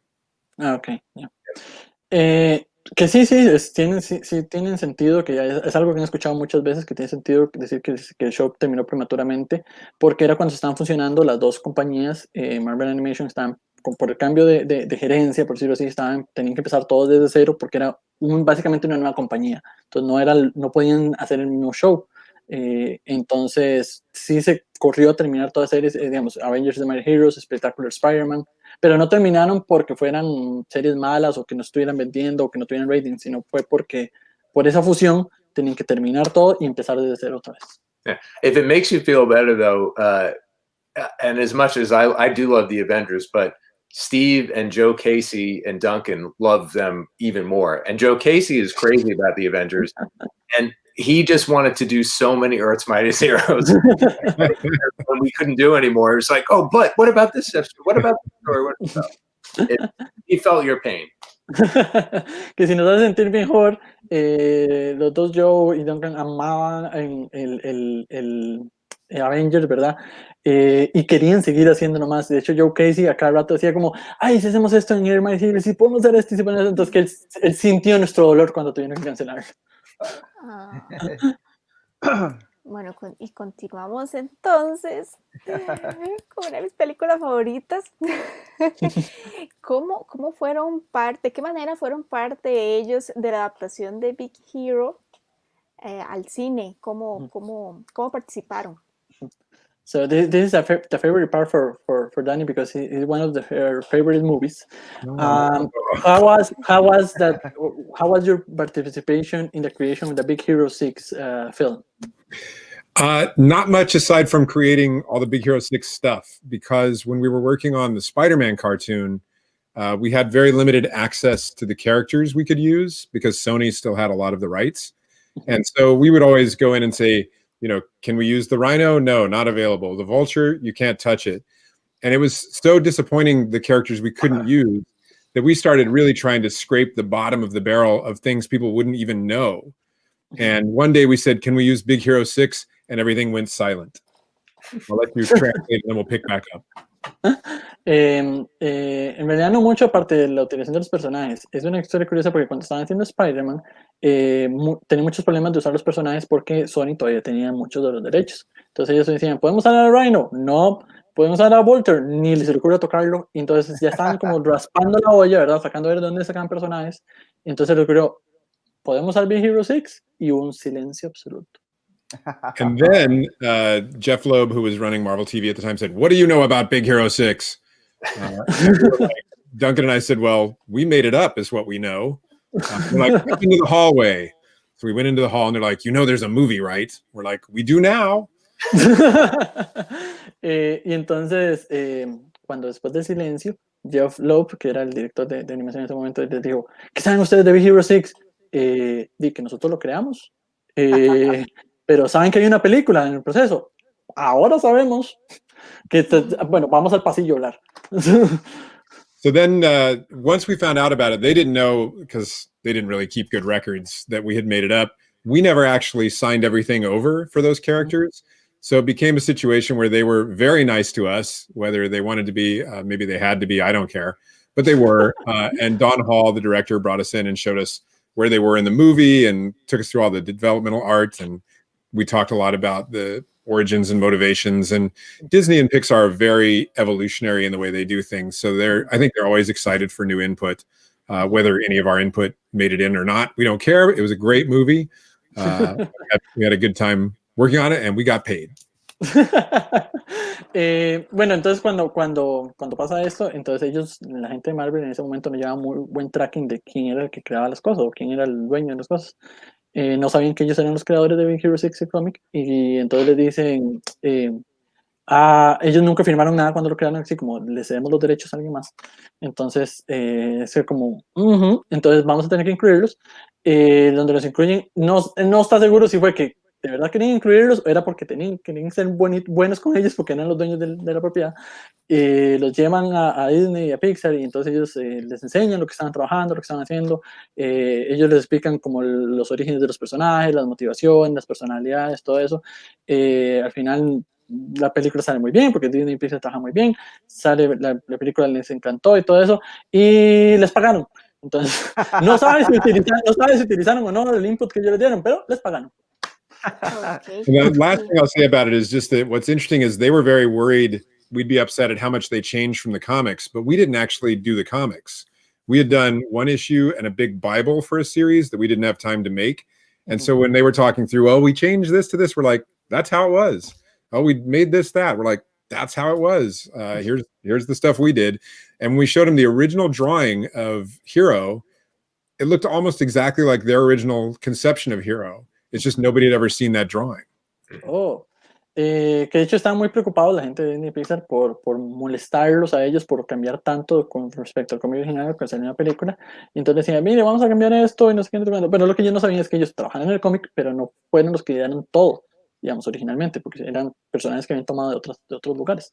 Okay, yeah. Que sí, tienen sentido, que ya es algo que he escuchado muchas veces, que tiene sentido decir que el show terminó prematuramente, porque era cuando estaban funcionando las dos compañías, Marvel Animation, estaban por el cambio de gerencia, por decirlo así, tenían que empezar todo desde cero, porque era básicamente una nueva compañía, entonces no podían hacer el mismo show. Entonces sí se corrió a terminar todas las series, digamos, Avengers The Mighty Heroes, Spectacular Spider-Man, pero no terminaron porque fueran series malas o que no estuvieran vendiendo o que no tuvieran rating, sino fue porque por esa fusión tenían que terminar todo y empezar desde cero otra vez. Yeah. If it makes you feel better though, and as much as I do love the Avengers, but Steve and Joe Casey and Duncan love them even more. And Joe Casey is crazy about the Avengers. And he just wanted to do so many Earth's Mightiest Heroes when we couldn't do anymore. It was like, oh, but what about this episode? What about this story? What about? He felt your pain. Que si nos hace sentir mejor, los dos Joe y Duncan amaban el Avengers, ¿verdad? Y querían seguir haciéndolo más. De hecho, Joe Casey a cada rato decía como, ay, si hacemos esto en Air My Heroes, si podemos hacer esto, si podemos hacer esto. Entonces que él sintió nuestro dolor cuando tuvieron que cancelar. Bueno, y continuamos entonces con una de mis películas favoritas. ¿Cómo fueron parte, de qué manera fueron parte ellos de la adaptación de Big Hero al cine? ¿Cómo participaron? So this is the favorite part for Danny because it's one of her favorite movies. How was your participation in the creation of the Big Hero 6 film? Not much aside from creating all the Big Hero 6 stuff, because when we were working on the Spider-Man cartoon, we had very limited access to the characters we could use because Sony still had a lot of the rights. And so we would always go in and say, you know, can we use the Rhino? No, not available. The Vulture, you can't touch it. And it was so disappointing, the characters we couldn't use, that we started really trying to scrape the bottom of the barrel of things people wouldn't even know. And one day we said, can we use Big Hero 6? And everything went silent. I'll let you translate and then we'll pick back up. En realidad no mucho aparte de la utilización de los personajes. Es una historia curiosa porque cuando estaban haciendo Spider-Man tenía muchos problemas de usar los personajes porque Sony todavía tenía muchos de los derechos. Entonces ellos decían, ¿podemos usar a Rhino? No. ¿Podemos usar a Vulture? Ni les ocurre tocarlo. Y entonces ya estaban como raspando la olla, ¿verdad? Sacando a ver de dónde sacaban personajes. Y entonces les ocurrió, ¿podemos usar Big Hero 6? Y hubo un silencio absoluto. And then Jeff Loeb, who was running Marvel TV at the time, said, what do you know about Big Hero 6? Duncan and I said, well, we made it up is what we know. We're like, come into the hallway. So we went into the hall and they're like, you know, there's a movie, right? We're like, we do now. Y entonces, cuando después del silencio, Jeff Loeb, que era el director de animación en ese momento, les dijo, ¿qué saben ustedes de Big Hero 6? Di que nosotros lo creamos. Pero saben que hay una película en el proceso. Ahora sabemos que, bueno, vamos al pasillo a hablar. So then once we found out about it, they didn't know, because they didn't really keep good records, that we had made it up. We never actually signed everything over for those characters. So it became a situation where they were very nice to us, whether they wanted to be, maybe they had to be, I don't care, but they were. And Don Hall, the director, brought us in and showed us where they were in the movie and took us through all the developmental art. And we talked a lot about the origins and motivations. And Disney and Pixar are very evolutionary in the way they do things. So I think they're always excited for new input, whether any of our input made it in or not. We don't care. It was a great movie. We had a good time working on it and we got paid. Bueno, entonces cuando pasa esto, entonces ellos, la gente de Marvel en ese momento no llevaba muy buen tracking de quién era el que creaba las cosas o quién era el dueño de las cosas. No sabían que ellos eran los creadores de Big Hero 6 el cómic y entonces les dicen, ellos nunca firmaron nada cuando lo crearon, así como le cedemos los derechos a alguien más. Entonces, es como, entonces vamos a tener que incluirlos. Donde los incluyen, no está seguro si fue que de verdad querían incluirlos o era porque querían ser buenos con ellos porque eran los dueños de la propiedad. Los llevan a Disney y a Pixar y entonces ellos les enseñan lo que estaban trabajando, lo que estaban haciendo. Ellos les explican como los orígenes de los personajes, las motivaciones, las personalidades, todo eso. Al final la película sale muy bien porque Disney y Pixar trabajan muy bien, sale la película les encantó y todo eso y les pagaron. Entonces, no sabes si utilizaron o no el input que ellos les dieron, pero les pagaron. Okay. And the last thing I'll say about it is just that what's interesting is they were very worried we'd be upset at how much they changed from the comics, but we didn't actually do the comics. We had done one issue and a big Bible for a series that we didn't have time to make. And so when they were talking through, oh, we changed this to this, we're like, that's how it was. Oh, we made this, that. We're like, that's how it was. Here's the stuff we did. And when we showed them the original drawing of Hero, it looked almost exactly like their original conception of Hero. It's just nobody had ever seen that drawing. Oh, que de hecho estaban muy preocupados la gente de Disney Pixar por molestarlos a ellos por cambiar tanto con respecto al cómic original que salió en la película. Y entonces decían, mire, vamos a cambiar esto y no sé qué. Pero lo que yo no sabía es que ellos trabajaban en el cómic, pero no fueron los que idearon todo, digamos, originalmente, porque eran personajes que habían tomado de otros lugares.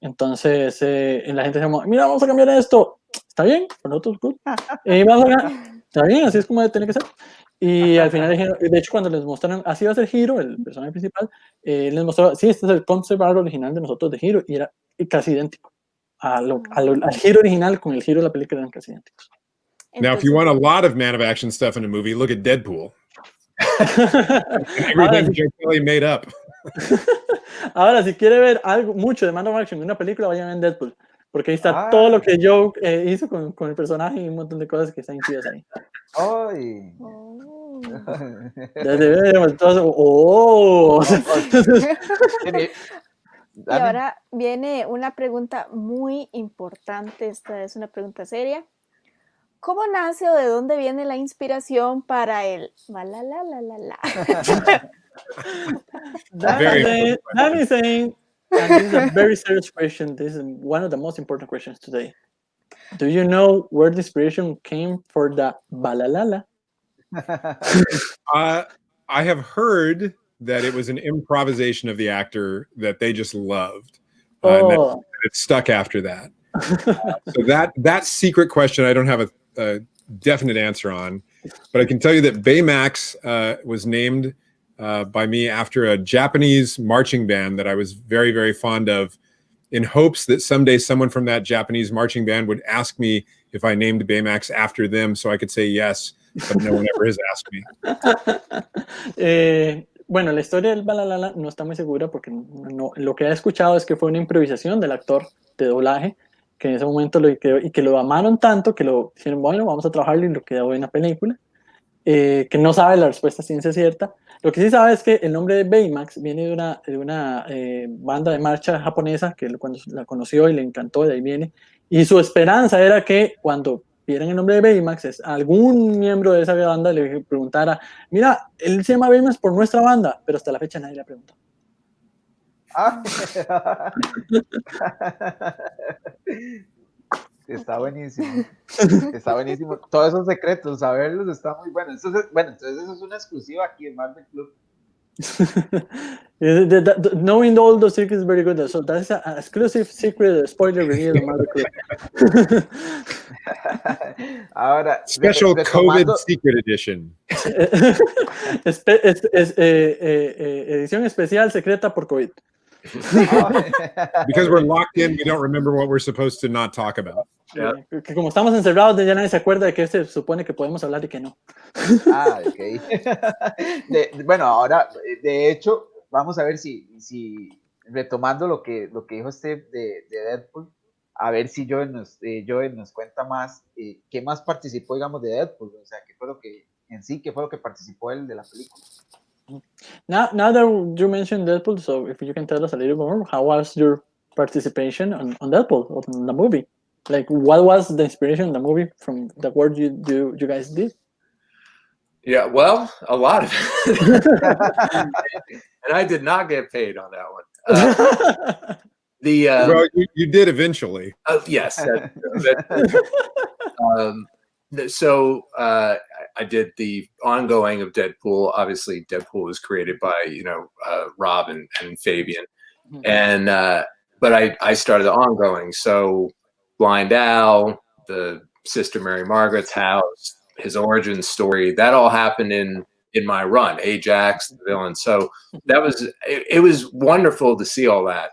Entonces, la gente decía, mira, vamos a cambiar esto. ¿Está bien? Por nosotros, good. Está bien, así es como tiene que ser. Y al final, de hecho, cuando les mostraron, así va a ser Hiro, el personaje principal, les mostró, sí, este es el concept art original de nosotros de Hiro, y era casi idéntico. Al Hiro original con el Hiro de la película eran casi idénticos. Now, if you want a lot of man of action stuff in a movie, look at Deadpool. Everything Joe Kelly made up. Ahora, si quiere ver mucho de man of action en una película, vayan a ver Deadpool. Porque ahí está todo lo que Joe hizo con el personaje y un montón de cosas que están incluidas ahí. ¡Ay! Y ahora viene una pregunta muy importante. Esta es una pregunta seria. ¿Cómo nace o de dónde viene la inspiración para el That is saying, and this is a very serious question. This is one of the most important questions today. Do you know where the inspiration came for the balalala? I have heard that it was an improvisation of the actor that they just loved. And that it stuck after that. So that secret question, I don't have a definite answer on, but I can tell you that Baymax was named by me after a Japanese marching band that I was very, very fond of, in hopes that someday someone from that Japanese marching band would ask me if I named Baymax after them so I could say yes, but no one ever has asked me. Bueno, la historia del balalala no está muy segura porque no, lo que he escuchado es que fue una improvisación del actor de doblaje que en ese momento que lo amaron tanto que lo dijeron, bueno, vamos a trabajarlo y lo quedó en la película. Que no sabe la respuesta ciencia cierta. Lo que sí sabe es que el nombre de Baymax viene de una banda de marcha japonesa que cuando la conoció y le encantó, de ahí viene. Y su esperanza era que cuando vieran el nombre de Baymax, algún miembro de esa banda le preguntara, mira, él se llama Baymax por nuestra banda, pero hasta la fecha nadie le ha preguntado. Está buenísimo. Está buenísimo. Todos esos secretos, saberlos está muy bueno. Entonces eso es una exclusiva aquí en Marvel Club. Knowing all those secrets is very good. So that's an exclusive secret spoiler reveal in Marvel Club. Ahora, Special COVID Secret Edition. Edición especial secreta por COVID. Because we're locked in, we don't remember what we're supposed to not talk about. Yeah. Que como estamos encerrados, ya nadie se acuerda de que se supone que podemos hablar y que no. Ok. Bueno, ahora, de hecho, vamos a ver si retomando lo que dijo de Deadpool, a ver si Joe nos cuenta más, qué más participó, digamos, de Deadpool, o sea, qué fue lo que participó él de la película. Now that you mentioned Deadpool, so if you can tell us a little more, how was your participation on Deadpool, on the movie? Like, what was the inspiration of the movie from the work you guys did? Yeah, well, a lot of it. And I did not get paid on that one. The Well, you did eventually. yes, so I did the ongoing of Deadpool. Obviously, Deadpool was created by Rob and Fabian, and but I started the ongoing. So Blind Al, the Sister Mary Margaret's house, his origin story, that all happened in my run. Ajax, the villain. So that was it was wonderful to see all that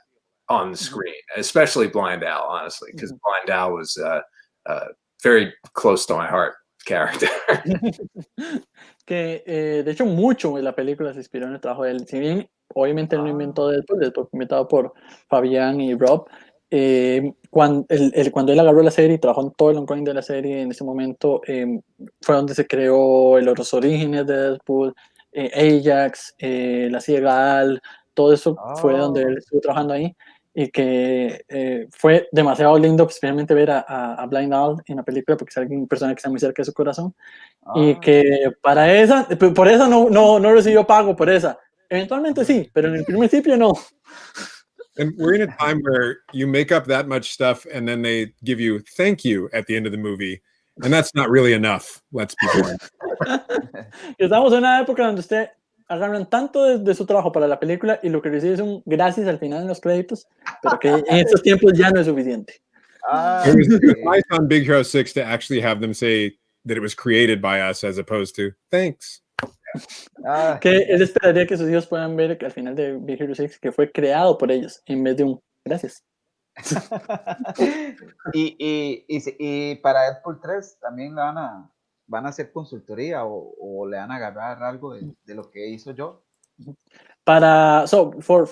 on the screen, especially Blind Al, honestly, because Blind Al was very close to my heart character. Que de hecho mucho de la película se inspiró en el trabajo de él. Si bien obviamente él no inventó Deadpool fue inventado por Fabián y Rob. Cuando él agarró la serie y trabajó en todo el ongoing de la serie, en ese momento fue donde se creó los orígenes de Deadpool, Ajax, la Ciegal, todo eso fue donde él estuvo trabajando ahí. Y que fue demasiado lindo, especialmente ver a Blind Al en la película, porque es alguien, persona que está muy cerca de su corazón. Y que para esa, por esa no recibió pago por esa. Eventualmente sí, pero en el principio no. And we're in a time where you make up that much stuff and then they give you thank you at the end of the movie. And that's not really enough. Let's be honest. Estamos en una época donde usted agarran tanto de su trabajo para la película y lo que recibe es un gracias al final en los créditos, pero que en estos tiempos ya no es suficiente. It was nice on Big Hero 6 to actually have them say that it was created by us as opposed to thanks. Que él esperaría que sus hijos puedan ver que al final de Big Hero 6 que fue creado por ellos en vez de un gracias. y para Deadpool 3 también van a hacer consultoría o le van a agarrar algo de lo que hizo yo. So for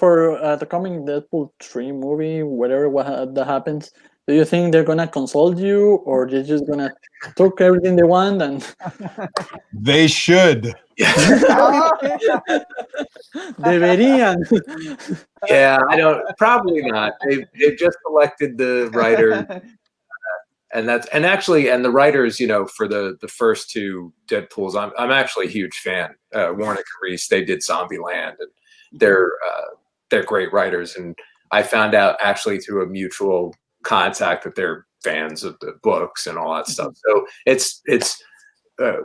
the coming Deadpool 3 movie, whatever that happens, do you think they're gonna consult you or they're just gonna took everything they want and They should. Deberían. Yeah, I don't. Probably not. They've just elected the writer, and the writers, for the first two Deadpools. I'm actually a huge fan. Warren and Reese, they did Zombieland, and they're great writers. And I found out actually through a mutual contact that they're fans of the books and all that stuff. So it's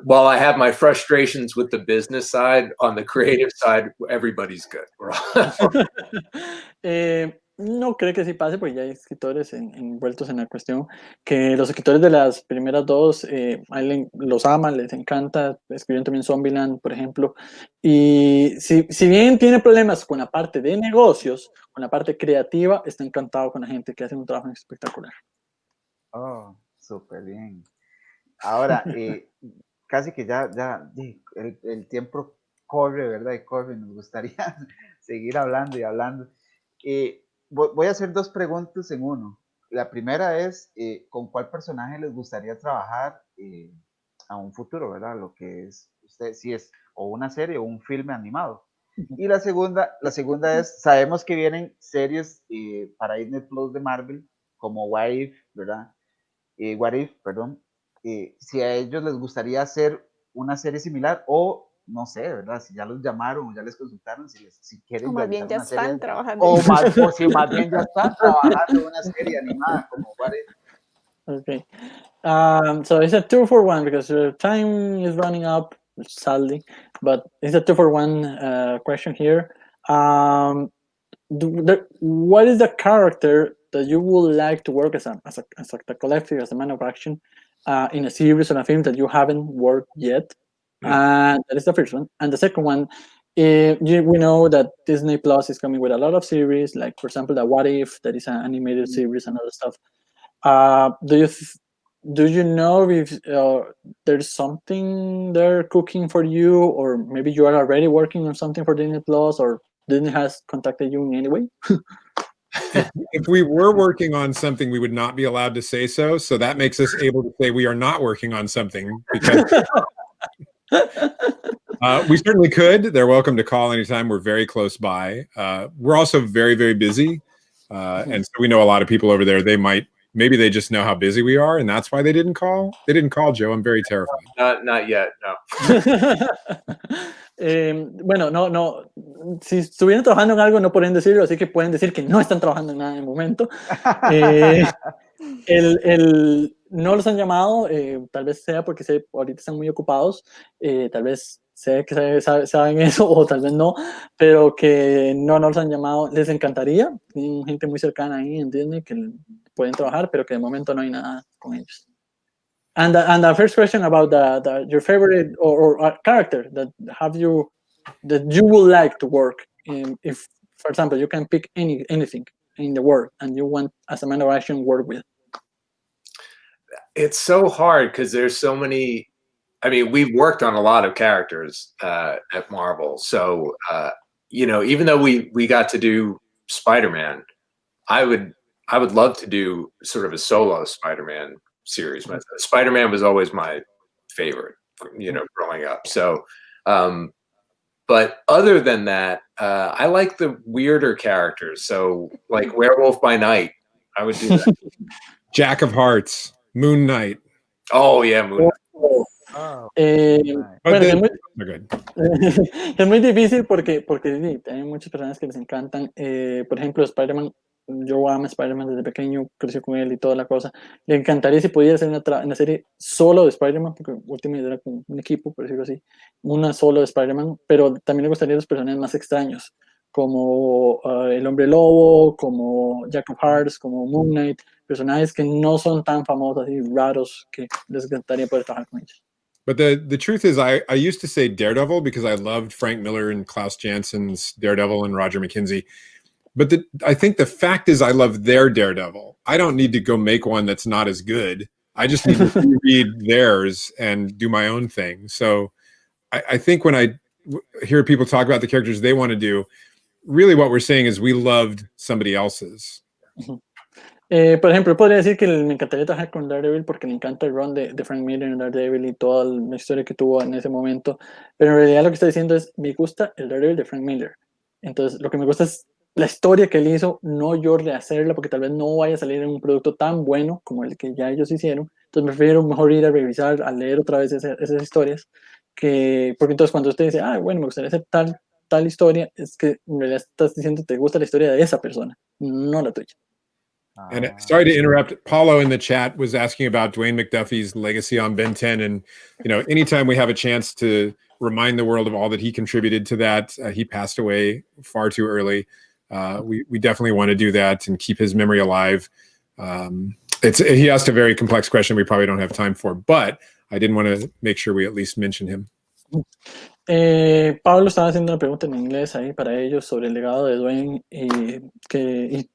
while I have my frustrations with the business side, on the creative side, everybody's good. No creo que sí pase, porque ya hay escritores envueltos en la cuestión, que los escritores de las primeras dos los aman, les encanta, escribieron también Zombieland, por ejemplo, y si bien tiene problemas con la parte de negocios, con la parte creativa, está encantado con la gente que hace un trabajo espectacular. Oh, súper bien. Ahora, casi que ya el tiempo corre, ¿verdad? Y corre, nos gustaría seguir hablando y hablando. Voy a hacer dos preguntas en uno. La primera es, ¿con cuál personaje les gustaría trabajar a un futuro, ¿verdad? Lo que es, usted, si es o una serie o un filme animado. Y la segunda es, sabemos que vienen series para Disney Plus de Marvel, como What If, ¿verdad? What If, perdón. Si a ellos les gustaría hacer una serie similar o no sé, ¿verdad? Si ya los llamaron o ya les consultaron, si quieren o más bien ya una serie, están trabajando o si más bien ya están trabajando una serie animada como What If. Okay, so it's a 2-for-1 because time is running up, sadly, but it's a 2-for-1 question here. What is the character that you would like to work as a collective, as a man of action, in a series or a film that you haven't worked yet? That is the first one. And the second one, we know that Disney Plus is coming with a lot of series, like for example, the What If, that is an animated series and other stuff. Do you know if there's something they're cooking for you, or maybe you are already working on something for Disney Plus, or Disney has contacted you in any way? If we were working on something, we would not be allowed to say so. So that makes us able to say we are not working on something because We certainly could. They're welcome to call anytime. We're very close by. We're also very, very busy. And so we know a lot of people over there. Maybe they just know how busy we are, and that's why they didn't call. They didn't call, Joe. I'm very terrified. Not yet, no. Bueno, no. Si estuvieran trabajando en algo, no podrían decirlo, así que pueden decir que no están trabajando en nada en el momento. No los han llamado, tal vez sea porque ahorita están muy ocupados, tal vez sé que saben eso o tal vez no, pero que no los han llamado. Les encantaría, tienen gente muy cercana ahí en Disney que pueden trabajar, pero que de momento no hay nada con ellos. And the first question about your favorite or character that you would like to work in, if, for example, you can pick anything in the world and you want, as a man of action, work with. It's so hard because there's so many. I mean, we've worked on a lot of characters at Marvel, so even though we got to do Spider-Man, I would love to do sort of a solo Spider-Man series. Spider-Man was always my favorite, growing up. So, but other than that, I like the weirder characters. So, like Werewolf by Night, I would do that. Jack of Hearts, Moon Knight. Oh yeah, Moon Knight. Bueno, es muy difícil porque sí, hay muchas personas que les encantan. Por ejemplo, Spider-Man, yo amo a Spider-Man desde pequeño, creció con él y toda la cosa. Le encantaría si pudiera hacer una serie solo de Spider-Man, porque Ultimate era como un equipo, por decirlo así, una solo de Spider-Man, pero también le gustaría los personajes más extraños, como el Hombre Lobo, como Jack of Hearts, como Moon Knight, personajes que no son tan famosos y raros que les encantaría poder trabajar con ellos. But the truth is, I used to say Daredevil because I loved Frank Miller and Klaus Jansson's Daredevil and Roger McKenzie. But I think the fact is I love their Daredevil. I don't need to go make one that's not as good. I just need to read theirs and do my own thing. So I think when I hear people talk about the characters they want to do, really what we're saying is we loved somebody else's. Por ejemplo, podría decir que me encantaría trabajar con Daredevil porque me encanta el run de Frank Miller en Daredevil y toda la historia que tuvo en ese momento, pero en realidad lo que está diciendo es, me gusta el Daredevil de Frank Miller, entonces lo que me gusta es la historia que él hizo, no yo rehacerla porque tal vez no vaya a salir en un producto tan bueno como el que ya ellos hicieron, entonces prefiero mejor ir a revisar, a leer otra vez esas historias, porque entonces cuando usted dice, bueno, me gustaría hacer tal historia, es que en realidad estás diciendo te gusta la historia de esa persona, no la tuya. And sorry to interrupt. Paulo in the chat was asking about Dwayne McDuffie's legacy on Ben 10. And, anytime we have a chance to remind the world of all that he contributed to that, he passed away far too early. We definitely want to do that and keep his memory alive. He asked a very complex question we probably don't have time for, but I didn't want to make sure we at least mention him. Pablo estaba haciendo una pregunta en inglés ahí para ellos sobre el legado de Dwayne y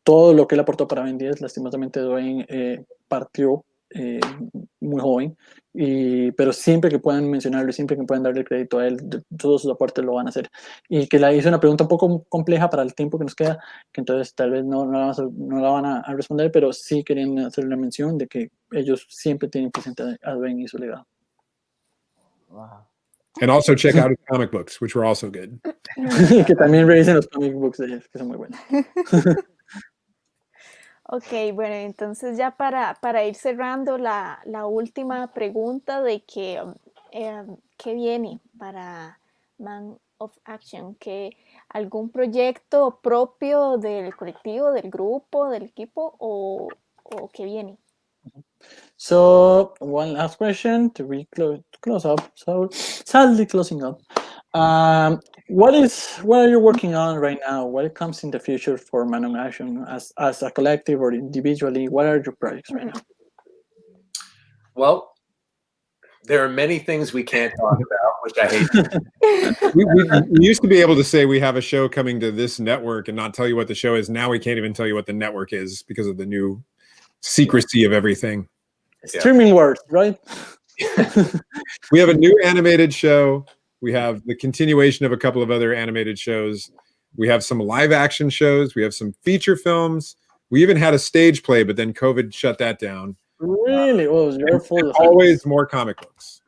todo lo que él aportó para Ben 10. Lastimosamente Dwayne partió muy joven, pero siempre que puedan mencionarlo, siempre que puedan darle crédito a él, todos sus aportes lo van a hacer. Y que le hice una pregunta un poco compleja para el tiempo que nos queda, que entonces tal vez no la van a responder, pero sí querían hacer la mención de que ellos siempre tienen presente a Dwayne y su legado. Wow. And also check out his comic books, which were also good. Que también revisen los comic books de ellos, que son muy buenos. Ok, bueno, entonces ya para ir cerrando la última pregunta de que ¿qué viene para Man of Action? ¿Que algún proyecto propio del colectivo, del grupo, del equipo o qué viene? So one last question to close up. So sadly closing up. What are you working on right now? What comes in the future for Man of Action as a collective or individually? What are your projects right now? Well, there are many things we can't talk about, which I hate. we used to be able to say we have a show coming to this network and not tell you what the show is. Now we can't even tell you what the network is because of the new secrecy of everything. Streaming wars, right? We have a new animated show. We have the continuation of a couple of other animated shows. We have some live action shows. We have some feature films. We even had a stage play, but then COVID shut that down. Really? Well, you're full. Always more comic books.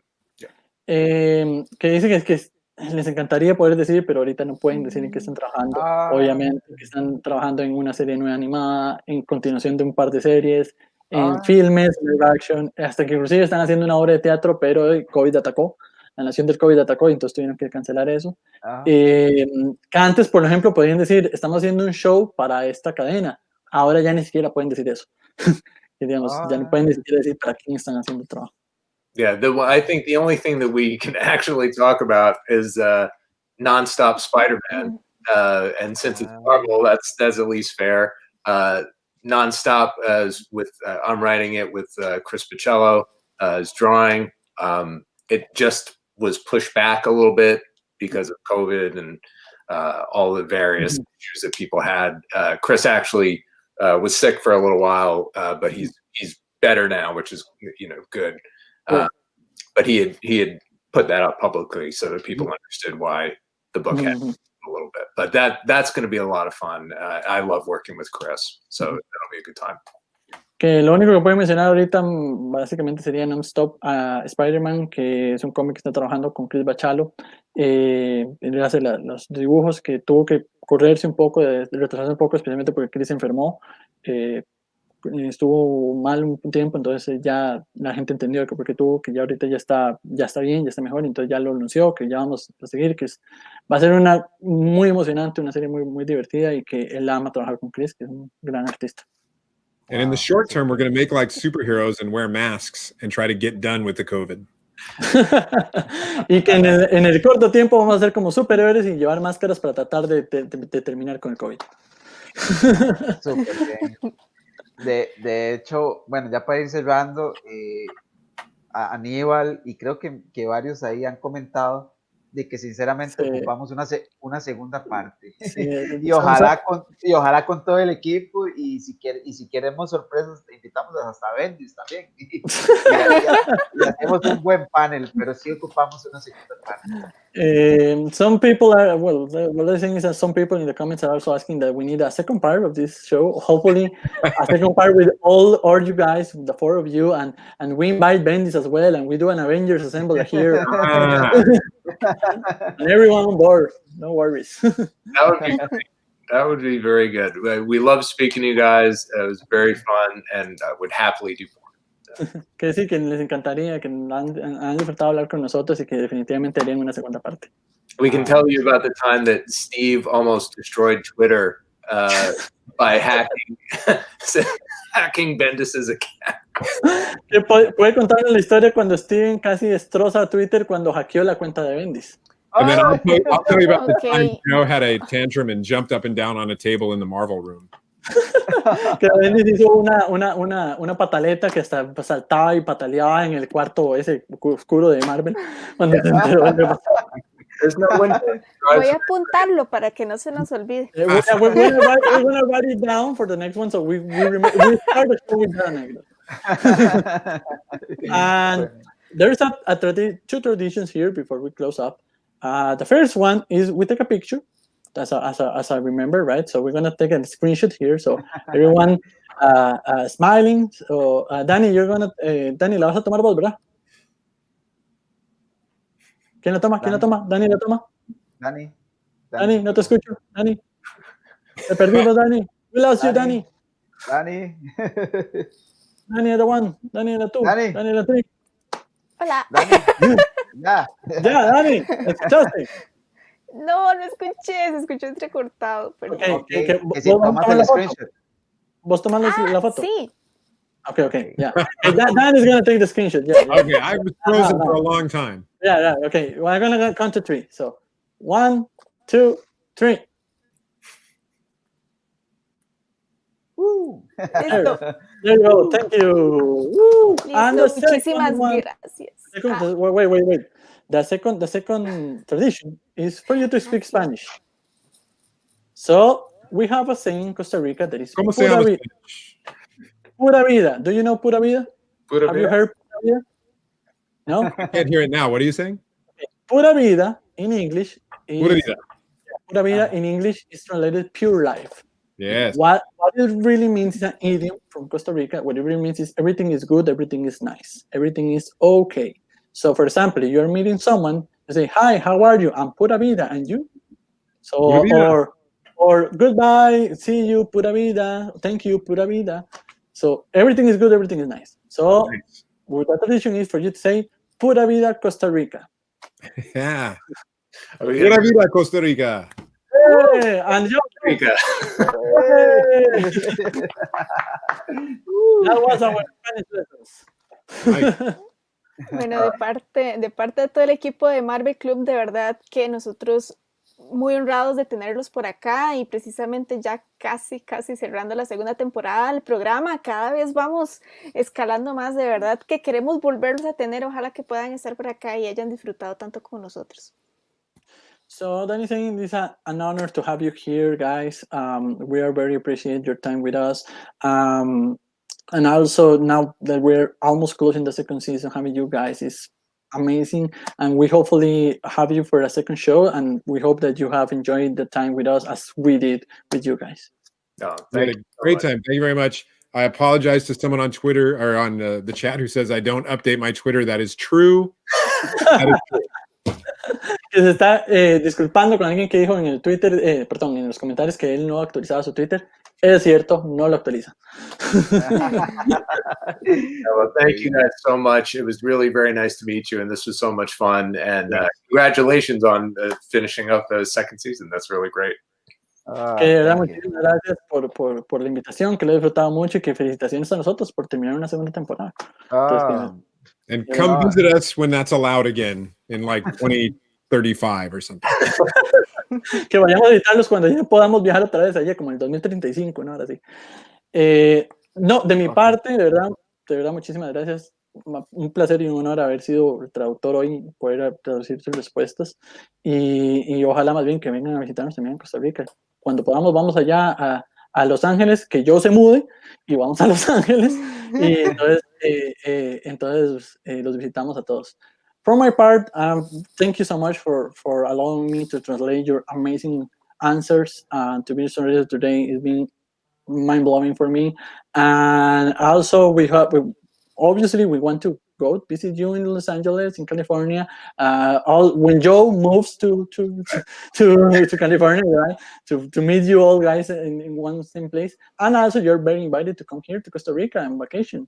que dice que les encantaría poder decir, pero ahorita no pueden decir en qué están trabajando. Obviamente que están trabajando en una serie nueva animada, en continuación de un par de series, en filmes, live action, hasta que inclusive están haciendo una obra de teatro, pero el COVID atacó, la nación del COVID atacó y entonces tuvieron que cancelar eso. Que antes, por ejemplo, podían decir, estamos haciendo un show para esta cadena, ahora ya ni siquiera pueden decir eso. Que, digamos, ya no pueden ni siquiera decir para quién están haciendo el trabajo. Yeah, I think the only thing that we can actually talk about is nonstop Spider-Man, and since it's Marvel, that's at least fair. Nonstop with I'm writing it with Chris Pacello is drawing. It just was pushed back a little bit because of COVID and all the various issues that people had. Chris actually was sick for a little while, but he's better now, which is good. But he had put that up publicly so that people understood why the book had a little bit. But that's going to be a lot of fun. I love working with Chris, so that'll be a good time. Que lo único que puedo mencionar ahorita básicamente sería Non-Stop Spider-Man, que es un cómic que está trabajando con Chris Bachalo. Él hace los dibujos, que tuvo que correrse un poco, retrasarse un poco, especialmente porque Chris se enfermó. Estuvo mal un tiempo, entonces ya la gente entendió que ya ahorita ya está bien, ya está mejor, entonces ya lo anunció, que ya vamos a seguir, va a ser una muy emocionante, una serie muy, muy divertida, y que él ama trabajar con Chris, que es un gran artista. And in the short term, we're going to make like superheroes and wear masks and try to get done with the COVID. Y que en el corto tiempo vamos a ser como superhéroes y llevar máscaras para tratar de terminar con el COVID. Súper bien. De hecho, bueno, ya para ir cerrando, a Aníbal y creo que varios ahí han comentado de que sinceramente ocupamos una segunda parte. Sí, y ojalá con todo el equipo, y si queremos sorpresas, te invitamos hasta Avengers también. y hacemos un buen panel, pero sí ocupamos una segunda parte. Some people are, well, what they're saying is that some people in the comments are also asking that we need a second part of this show, hopefully a second part with all you guys, the four of you, and we invite Bendis as well, and we do an Avengers Assemble here. And everyone on board, no worries. That would be very good. We love speaking to you guys. It was very fun, and would happily do more. Que sí, que les encantaría, que han disfrutado hablar con nosotros y que definitivamente harían una segunda parte. We can tell you about the time that Steve almost destroyed Twitter by hacking Bendis' account. Que puede contar la historia cuando Steven casi destroza Twitter cuando hackeó la cuenta de Bendis. And then I'll tell you about the time Joe had a tantrum and jumped up and down on a table in the Marvel room. Que Bendis hizo una pataleta que hasta saltaba y pataleaba en el cuarto ese oscuro de Marvel cuando se enteró de Voy a apuntarlo para que no se nos olvide. We're gonna write it down for the next one, so we start the show with that anecdote. And there's two traditions here before we close up. The first one is we take a picture as I remember, right? So we're gonna take a screenshot here, so everyone smiling. So Danny, Danny, la vas a tomar vos, ¿verdad? ¿Quién la toma? Dani la toma. Dani, no te escucho. Dani. Te perdimos, Dani. We lost you, Dani. Dani, the one. Dani, la tú. Dani, la three. Hola. Dani. Ya, Dani. Escuchaste. No escuché, se escuchó entrecortado. Okay, que si tomaste el screenshot. ¿Vos tomás la foto? Sí. Okay, yeah. Dan is going to take the screenshot. Yeah. Okay, I was frozen for a long time. Yeah, okay. Well, I'm going to count to 3. So, 1, 2, 3. Woo. Listo. There you go. Thank you. Woo. And the Muchísimas gracias. Wait. The second tradition is for you to speak Spanish. So, we have a saying in Costa Rica that is ¿Cómo se llama? Pura vida. Do you know pura vida? Pura Have vida? you heard pura vida? No? I can't hear it now. What are you saying? Okay. Pura vida in English is... Pura vida. Pura vida in English is translated pure life. Yes. What it really means is an idiom from Costa Rica. What it really means is everything is good, everything is nice, everything is okay. So, for example, if you're meeting someone, you say, "Hi, how are you?" and pura vida, and you. So, Pura vida. or goodbye, see you, pura vida, thank you, pura vida. So everything is good, everything is nice. So Nice. what the tradition is for you to say, pura vida, Costa Rica. Yeah. Are we Pura gonna vida, Costa Rica. Hey, and you, Rica? hey. That was our Spanish lessons. Nice. Bueno, de parte de todo el equipo de Marvel Club, de verdad que nosotros muy honrados de tenerlos por acá y precisamente ya casi cerrando la segunda temporada del programa, cada vez vamos escalando más, de verdad que queremos volverlos a tener, ojalá que puedan estar por acá y hayan disfrutado tanto como nosotros. So Danny saying it's an honor to have you here, guys. We are very appreciate your time with us. And also now that we're almost closing the second season, having you guys is amazing. And we hopefully have you for a second show. And we hope that you have enjoyed the time with us as we did with you guys. No, We had thank a you so great much. time. Thank you very much. I apologize to someone on Twitter or on the chat who says I don't update my Twitter. That is true. That is true. Que se está disculpando con alguien que dijo en el Twitter, perdón, en los comentarios que él no actualizaba su Twitter. Es cierto, no lo actualiza. Well, thank you guys so much. It was really very nice to meet you, and this was so much fun. And congratulations on finishing up the second season. That's really great. Que de verdad, Thank you. muchísimas gracias por la invitación, que lo he disfrutado mucho y que felicitaciones a nosotros por terminar una segunda temporada. And come visit us when that's allowed again in like 2035 or something. Que vayamos a visitarlos cuando ya podamos viajar otra vez allá, como en el 2035, ¿no? Ahora sí. No, de mi parte, de verdad, muchísimas gracias. Un placer y un honor haber sido el traductor hoy, poder traducir sus respuestas. Y ojalá más bien que vengan a visitarnos también en Costa Rica. Cuando podamos, vamos allá a Los Ángeles, que yo se mude, y vamos a Los Ángeles. Y entonces los visitamos a todos. For my part, thank you so much for allowing me to translate your amazing answers. To be honest, today it's been mind-blowing for me. And also, obviously we want to go visit you in Los Angeles, in California. When Joe moves to California, right? To meet you all guys in one same place. And also, you're very invited to come here to Costa Rica on vacation.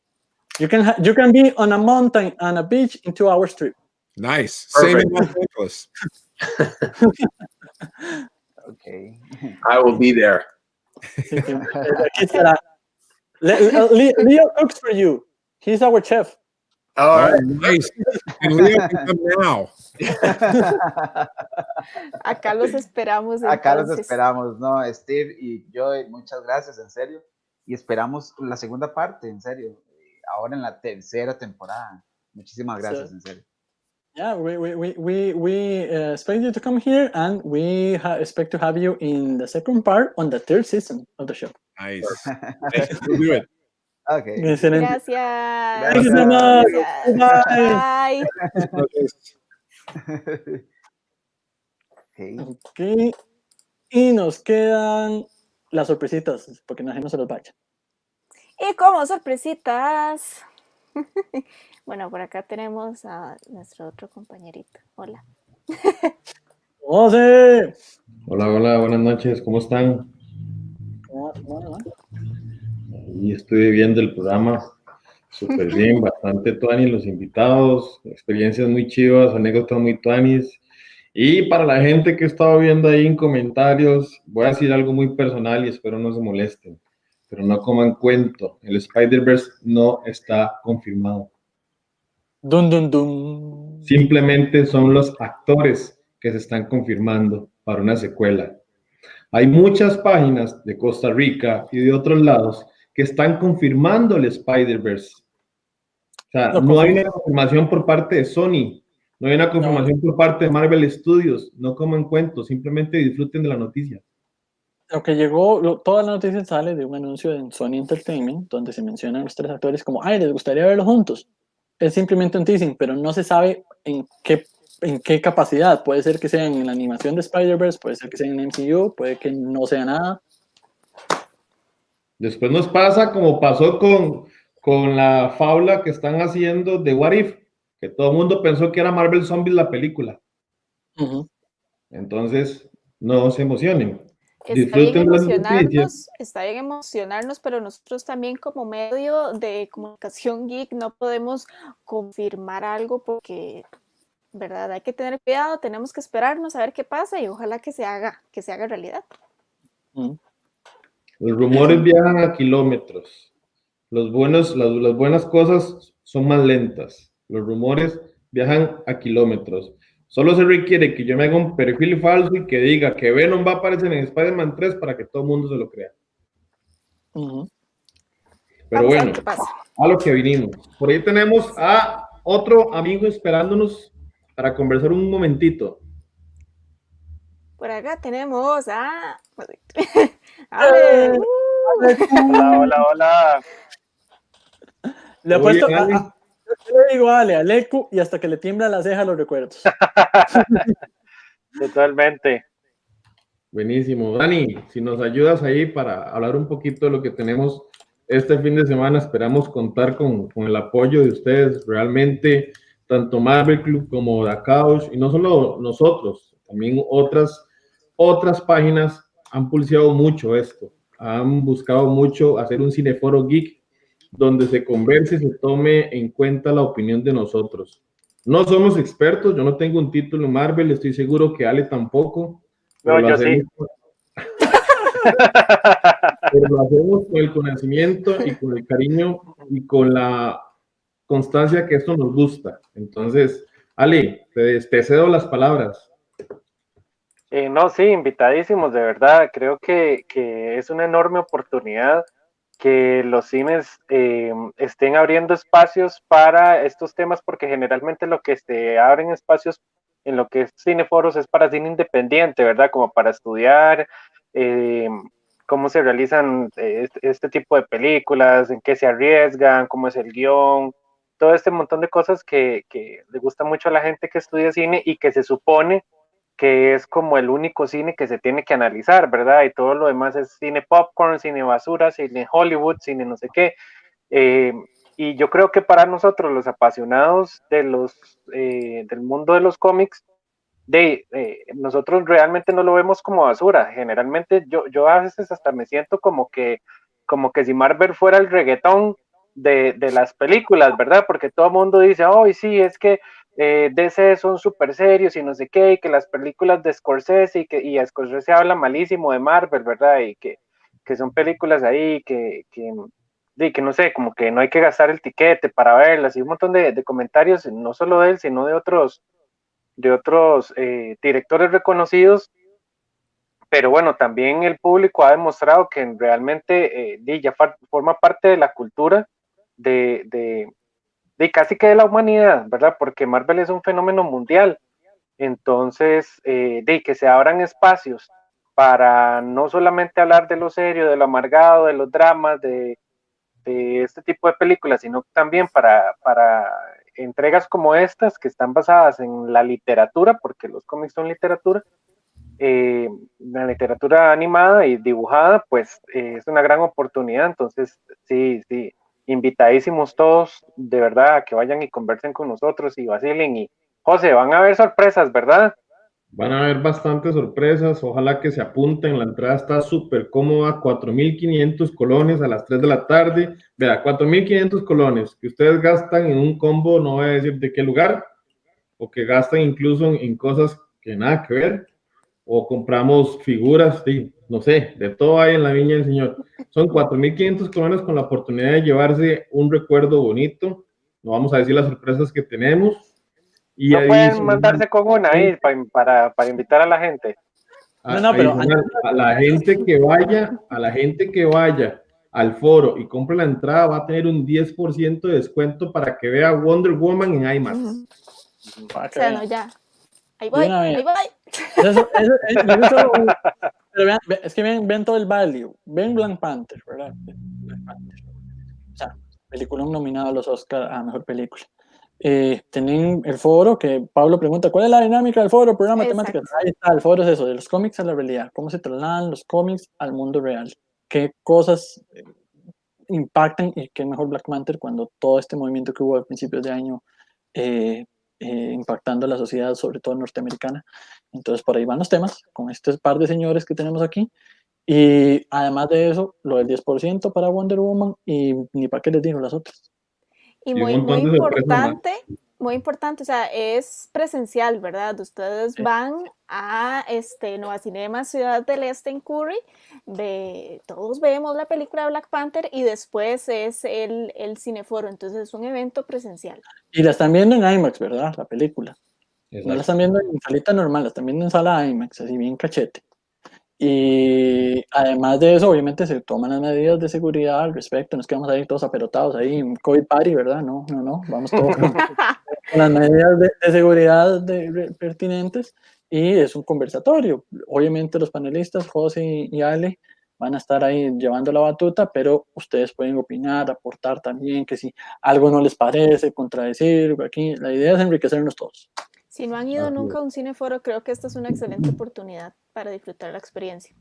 You can be on a mountain and a beach in 2 hours trip. Nice. Perfect. Same in Los Angeles. Okay. I will be there. Aquí estará. Leo cooks for you. He's our chef. All right. Nice. And Leo can come now. Acá los esperamos. Acá los Entonces. esperamos, ¿no? Steve y yo, muchas gracias, en serio. Y esperamos la segunda parte, en serio. Ahora en la tercera temporada. Muchísimas gracias, en serio. Yeah, we expect you to come here, and we expect to have you in the second part on the third season of the show. Nice. We'll do it. Okay. Excelente. Gracias. Thank you so much. Bye. Okay. Ok. Y nos quedan las sorpresitas, porque no se los vaya. Y como sorpresitas, bueno, por acá tenemos a nuestro otro compañerito. Hola. ¡José! Hola, buenas noches, ¿cómo están? ¿Cómo va? Y estoy viendo el programa súper bien, bastante tuanis los invitados, experiencias muy chivas, anécdotas muy tuanis. Y para la gente que estaba viendo ahí en comentarios, voy a decir algo muy personal y espero no se molesten, pero no coman cuento, el Spider-Verse no está confirmado. Dun, dun, dun. Simplemente son los actores que se están confirmando para una secuela. Hay muchas páginas de Costa Rica y de otros lados que están confirmando el Spider-Verse. O sea, no hay una confirmación por parte de Sony, no hay una confirmación por parte de Marvel Studios. No coman cuentos, simplemente disfruten de la noticia. Lo que llegó, toda la noticia sale de un anuncio en Sony Entertainment donde se mencionan los 3 actores como, ay, les gustaría verlos juntos. Es simplemente un teasing, pero no se sabe en qué capacidad. Puede ser que sea en la animación de Spider-Verse, puede ser que sea en MCU, puede que no sea nada. Después nos pasa como pasó con la fábula que están haciendo de What If. que todo el mundo pensó que era Marvel Zombies la película. Ujú. Entonces, no se emocionen. Está bien Disfruten de las noticias. está bien emocionarnos, pero nosotros también como medio de comunicación geek no podemos confirmar algo porque, ¿verdad? Hay que tener cuidado, tenemos que esperarnos a ver qué pasa y ojalá que se haga realidad. Ujú. Los rumores viajan a kilómetros. Las buenas cosas son más lentas. Los rumores viajan a kilómetros. Solo se requiere que yo me haga un perfil falso y que diga que Venom va a aparecer en Spider-Man 3 para que todo el mundo se lo crea. Ujú. Pero Vamos a ver bueno, qué pasa. a lo que vinimos. Por ahí tenemos a otro amigo esperándonos para conversar un momentito. Por acá tenemos a Ale. Hola, hola, hola. Le ¿Todo bien, apuesto Ale? yo le digo Ale, a Leku, y hasta que le tiembla la ceja los recuerdos. Totalmente. Buenísimo. Dani, si nos ayudas ahí para hablar un poquito de lo que tenemos este fin de semana, esperamos contar con el apoyo de ustedes. Realmente, tanto Marvel Club como The Couch, y no solo nosotros, también otras páginas han pulseado mucho esto. Han buscado mucho hacer un cineforo geek donde se converse y se tome en cuenta la opinión de nosotros. No somos expertos, yo no tengo un título en Marvel, estoy seguro que Ale tampoco, pero No, lo yo sí. hacemos, pero lo hacemos con el conocimiento y con el cariño y con la constancia que esto nos gusta. Entonces, Ale, te cedo las palabras. No, sí, invitadísimos, de verdad. Creo que es una enorme oportunidad que los cines estén abriendo espacios para estos temas, porque generalmente lo que abren espacios en lo que es cineforos es para cine independiente, ¿verdad? Como para estudiar eh, cómo se realizan este tipo de películas, en qué se arriesgan, cómo es el guión, todo este montón de cosas que le gusta mucho a la gente que estudia cine y que se supone que es como el único cine que se tiene que analizar, ¿verdad? Y todo lo demás es cine popcorn, cine basura, cine Hollywood, cine no sé qué. Eh, y yo creo que para nosotros, los apasionados del mundo de los cómics, nosotros realmente no lo vemos como basura. Generalmente yo a veces hasta me siento como que si Marvel fuera el reggaetón de las películas, ¿verdad? Porque todo el mundo dice, oh, sí, es que DC son súper serios y no sé qué, y que las películas de Scorsese y Scorsese habla malísimo de Marvel, ¿verdad? Y que son películas ahí que no sé, como que no hay que gastar el tiquete para verlas y un montón de comentarios, no solo de él, sino de otros directores reconocidos, pero bueno, también el público ha demostrado que realmente ya forma parte de la cultura de casi que de la humanidad, ¿verdad? Porque Marvel es un fenómeno mundial, entonces de que se abran espacios para no solamente hablar de lo serio, de lo amargado, de los dramas, de este tipo de películas, sino también para entregas como estas que están basadas en la literatura, porque los cómics son literatura, la literatura animada y dibujada, pues es una gran oportunidad. Entonces, sí, sí, invitadísimos todos, de verdad, a que vayan y conversen con nosotros y vacilen. Y José, van a haber sorpresas, ¿verdad? Van a haber bastantes sorpresas, ojalá que se apunten, la entrada está súper cómoda, 4.500 colones a las 3 de la tarde, vea, 4.500 colones que ustedes gastan en un combo, no voy a decir de qué lugar, o que gastan incluso en cosas que nada que ver, o compramos figuras, sí, no sé, de todo hay en la viña del Señor. Son 4.500 colones con la oportunidad de llevarse un recuerdo bonito, no vamos a decir las sorpresas que tenemos, y No pueden adicional, mandarse con una ahí para invitar a la gente. No, pero adicional, a la gente que vaya al foro y compre la entrada va a tener un 10% de descuento para que vea Wonder Woman en IMAX. para O que sea, vean. no, ya. Ahí De voy, una vez. ahí voy. Eso solo, pero es que ven todo el value. Ven Black Panther, ¿verdad? Black Panther. O sea, película nominada a los Oscar a mejor película. Tienen el foro que Pablo pregunta: ¿cuál es la dinámica del foro? Programa temática. Exacto. Ahí está, el foro es eso, de los cómics a la realidad. ¿Cómo se trasladan los cómics al mundo real? ¿Qué cosas impactan? Y qué mejor Black Panther cuando todo este movimiento que hubo a principios de año impactando a la sociedad, sobre todo norteamericana. Entonces por ahí van los temas, con este par de señores que tenemos aquí. Y además de eso, lo del 10% para Wonder Woman y ni para qué les digo las otras. Y Y un muy, montón de sorpresas más. muy importante, o sea, es presencial, ¿verdad? Ustedes van a Nova Cinema Ciudad del Este en Curry, todos vemos la película de Black Panther y después es el cineforo, entonces es un evento presencial. Y la están viendo en IMAX, ¿verdad? La película. Exacto. No la están viendo en salita normal, la están viendo en sala IMAX, así bien cachete. Y además de eso, obviamente se toman las medidas de seguridad al respecto, no es que vamos a ir todos apelotados ahí, en COVID party, ¿verdad? No, vamos todos con las medidas de seguridad pertinentes y es un conversatorio. Obviamente los panelistas, José y Ale, van a estar ahí llevando la batuta, pero ustedes pueden opinar, aportar también, que si algo no les parece, contradecir, aquí la idea es enriquecernos todos. Si no han ido nunca a un cineforo, creo que esta es una excelente oportunidad para disfrutar la experiencia.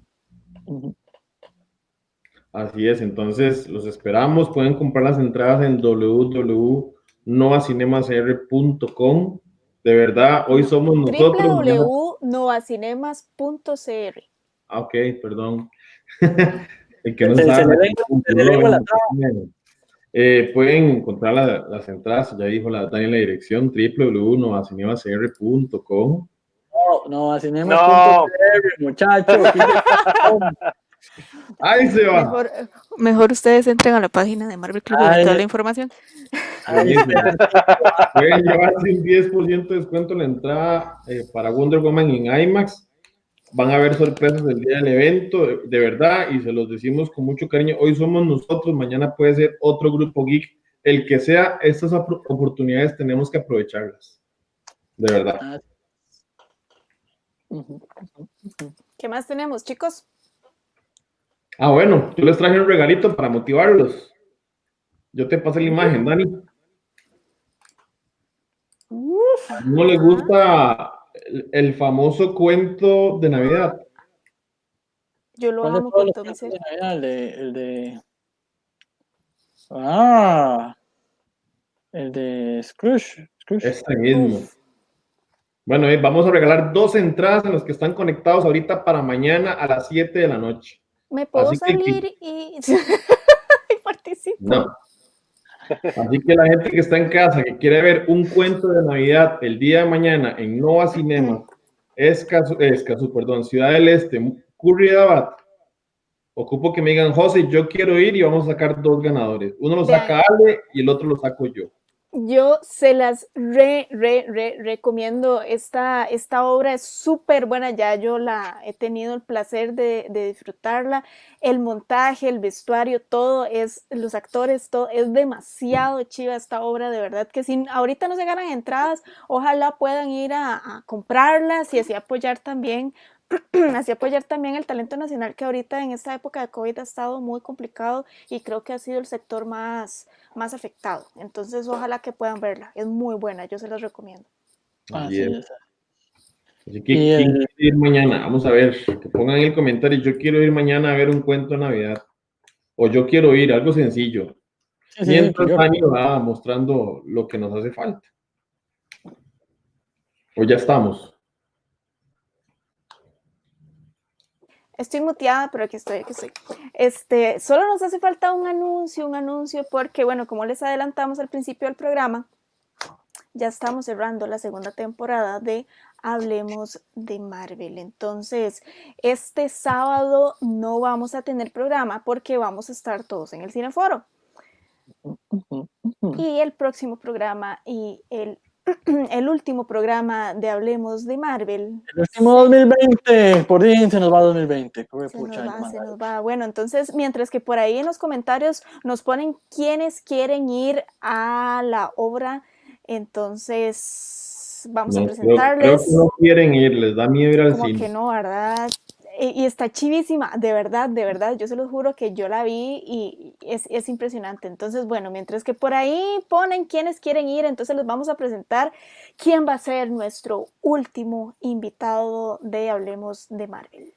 Así es, entonces los esperamos. Pueden comprar las entradas en www.novacinemasr.com. De verdad, hoy somos nosotros. www.novacinemas.cr. Ah, ok, perdón. El que no sabe. Pueden encontrar las entradas, ya dijo Dani la dirección, www.novacinemasr.com. No, Novacinemas.cr, muchachos. Ahí se va. Mejor ustedes entren a la página de Marvel Club y ven toda la información. Pueden llevarse un 10% de descuento en la entrada para Wonder Woman en IMAX. Van a haber sorpresas el día del evento, de verdad, y se los decimos con mucho cariño. Hoy somos nosotros, mañana puede ser otro grupo geek. El que sea, estas oportunidades tenemos que aprovecharlas. De verdad. ¿Qué más tenemos, chicos? Bueno, yo les traje un regalito para motivarlos. Yo te pasé la imagen, Dani. ¿No le gusta el famoso cuento de Navidad? Yo lo amo con todo mi ser. El de Scrooge. Este mismo. Bueno, vamos a regalar 2 entradas a los que están conectados ahorita para mañana a las 7 de la noche. ¿Me puedo salir y participo? No. Así que la gente que está en casa, que quiere ver un cuento de Navidad el día de mañana en Nova Cinema, Ciudad del Este, Curry Abad, ocupo que me digan, José, yo quiero ir y vamos a sacar 2 ganadores. Uno lo saca Ale y el otro lo saco yo. Yo se las recomiendo. Esta obra es súper buena, ya yo la he tenido el placer de disfrutarla. El montaje, el vestuario, todo es, los actores, todo es demasiado chiva esta obra, de verdad que si ahorita no se ganan entradas, ojalá puedan ir a comprarlas y así apoyar también el talento nacional, que ahorita en esta época de COVID ha estado muy complicado y creo que ha sido el sector más afectado. Entonces ojalá que puedan verla, es muy buena, yo se las recomiendo. Así es. Así que ¿quién quiere ir mañana? Vamos a ver, que pongan en el comentario, yo quiero ir mañana a ver un cuento de Navidad, o yo quiero ir, algo sencillo. Mientras Dani va mostrando lo que nos hace falta. O ya estamos. Estoy muteada, pero aquí estoy. Solo nos hace falta un anuncio, porque, bueno, como les adelantamos al principio del programa, ya estamos cerrando la segunda temporada de Hablemos de Marvel. Entonces, este sábado no vamos a tener programa porque vamos a estar todos en el Cineforo. Y el próximo programa y el último programa de Hablemos de Marvel. El último 2020, por fin se nos va 2020. Se nos va. Bueno, entonces, mientras que por ahí en los comentarios nos ponen quienes quieren ir a la obra, entonces vamos a presentarles. Creo que no quieren ir, les da miedo ir al cine. Como que no, ¿verdad? Y está chivísima, de verdad, yo se los juro que yo la vi y es impresionante. Entonces, bueno, mientras que por ahí ponen quienes quieren ir, entonces les vamos a presentar quién va a ser nuestro último invitado de Hablemos de Marvel.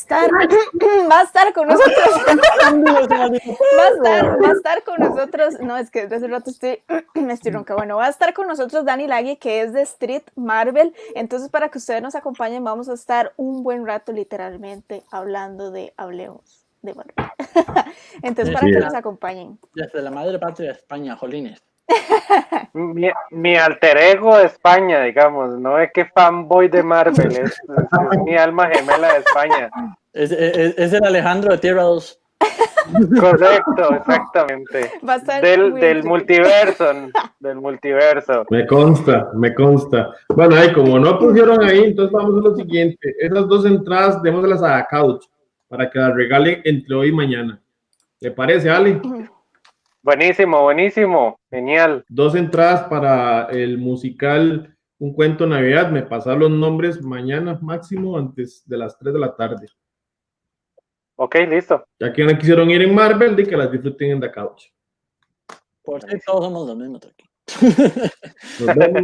estar, va a estar con nosotros. Va a estar con nosotros. No, es que desde hace rato me estoy ronca. Bueno, va a estar con nosotros Dani Lagui, que es de Street Marvel. Entonces, para que ustedes nos acompañen, vamos a estar un buen rato, literalmente, hablando de Hablemos de Marvel. Entonces, para que nos acompañen. Desde la madre patria de España, jolines. Mi alter ego de España, digamos, no es que fanboy de Marvel, es mi alma gemela de España. Es el Alejandro de Tierra 2. Correcto, exactamente. Va a estar Del multiverso. Me consta. Bueno, ahí como no pusieron ahí, entonces vamos a lo siguiente. Esas 2 entradas, démoslas a Couch para que las regalen entre hoy y mañana. ¿Le parece, Ale? Buenísimo, genial. 2 entradas para el musical Un Cuento de Navidad. Me pasan los nombres mañana máximo antes de las 3 de la tarde. Ok, listo. Ya que no quisieron ir en Marvel, de que las disfruten en The Couch. Por si todos somos los mismos aquí. Nos vemos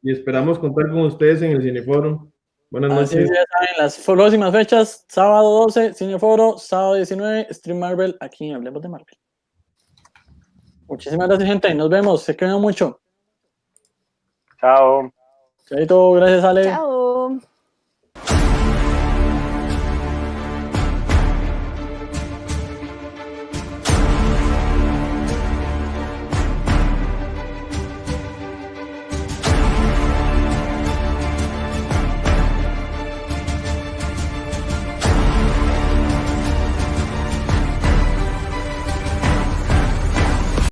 y esperamos contar con ustedes en el Cineforo. Buenas Así noches. ya saben, las próximas fechas, sábado 12, Cineforo, sábado 19, Stream Marvel, aquí en Hablemos de Marvel. Muchísimas gracias, gente. Nos vemos. Se quedan mucho. Chao. Chaito, gracias, Ale. Chao.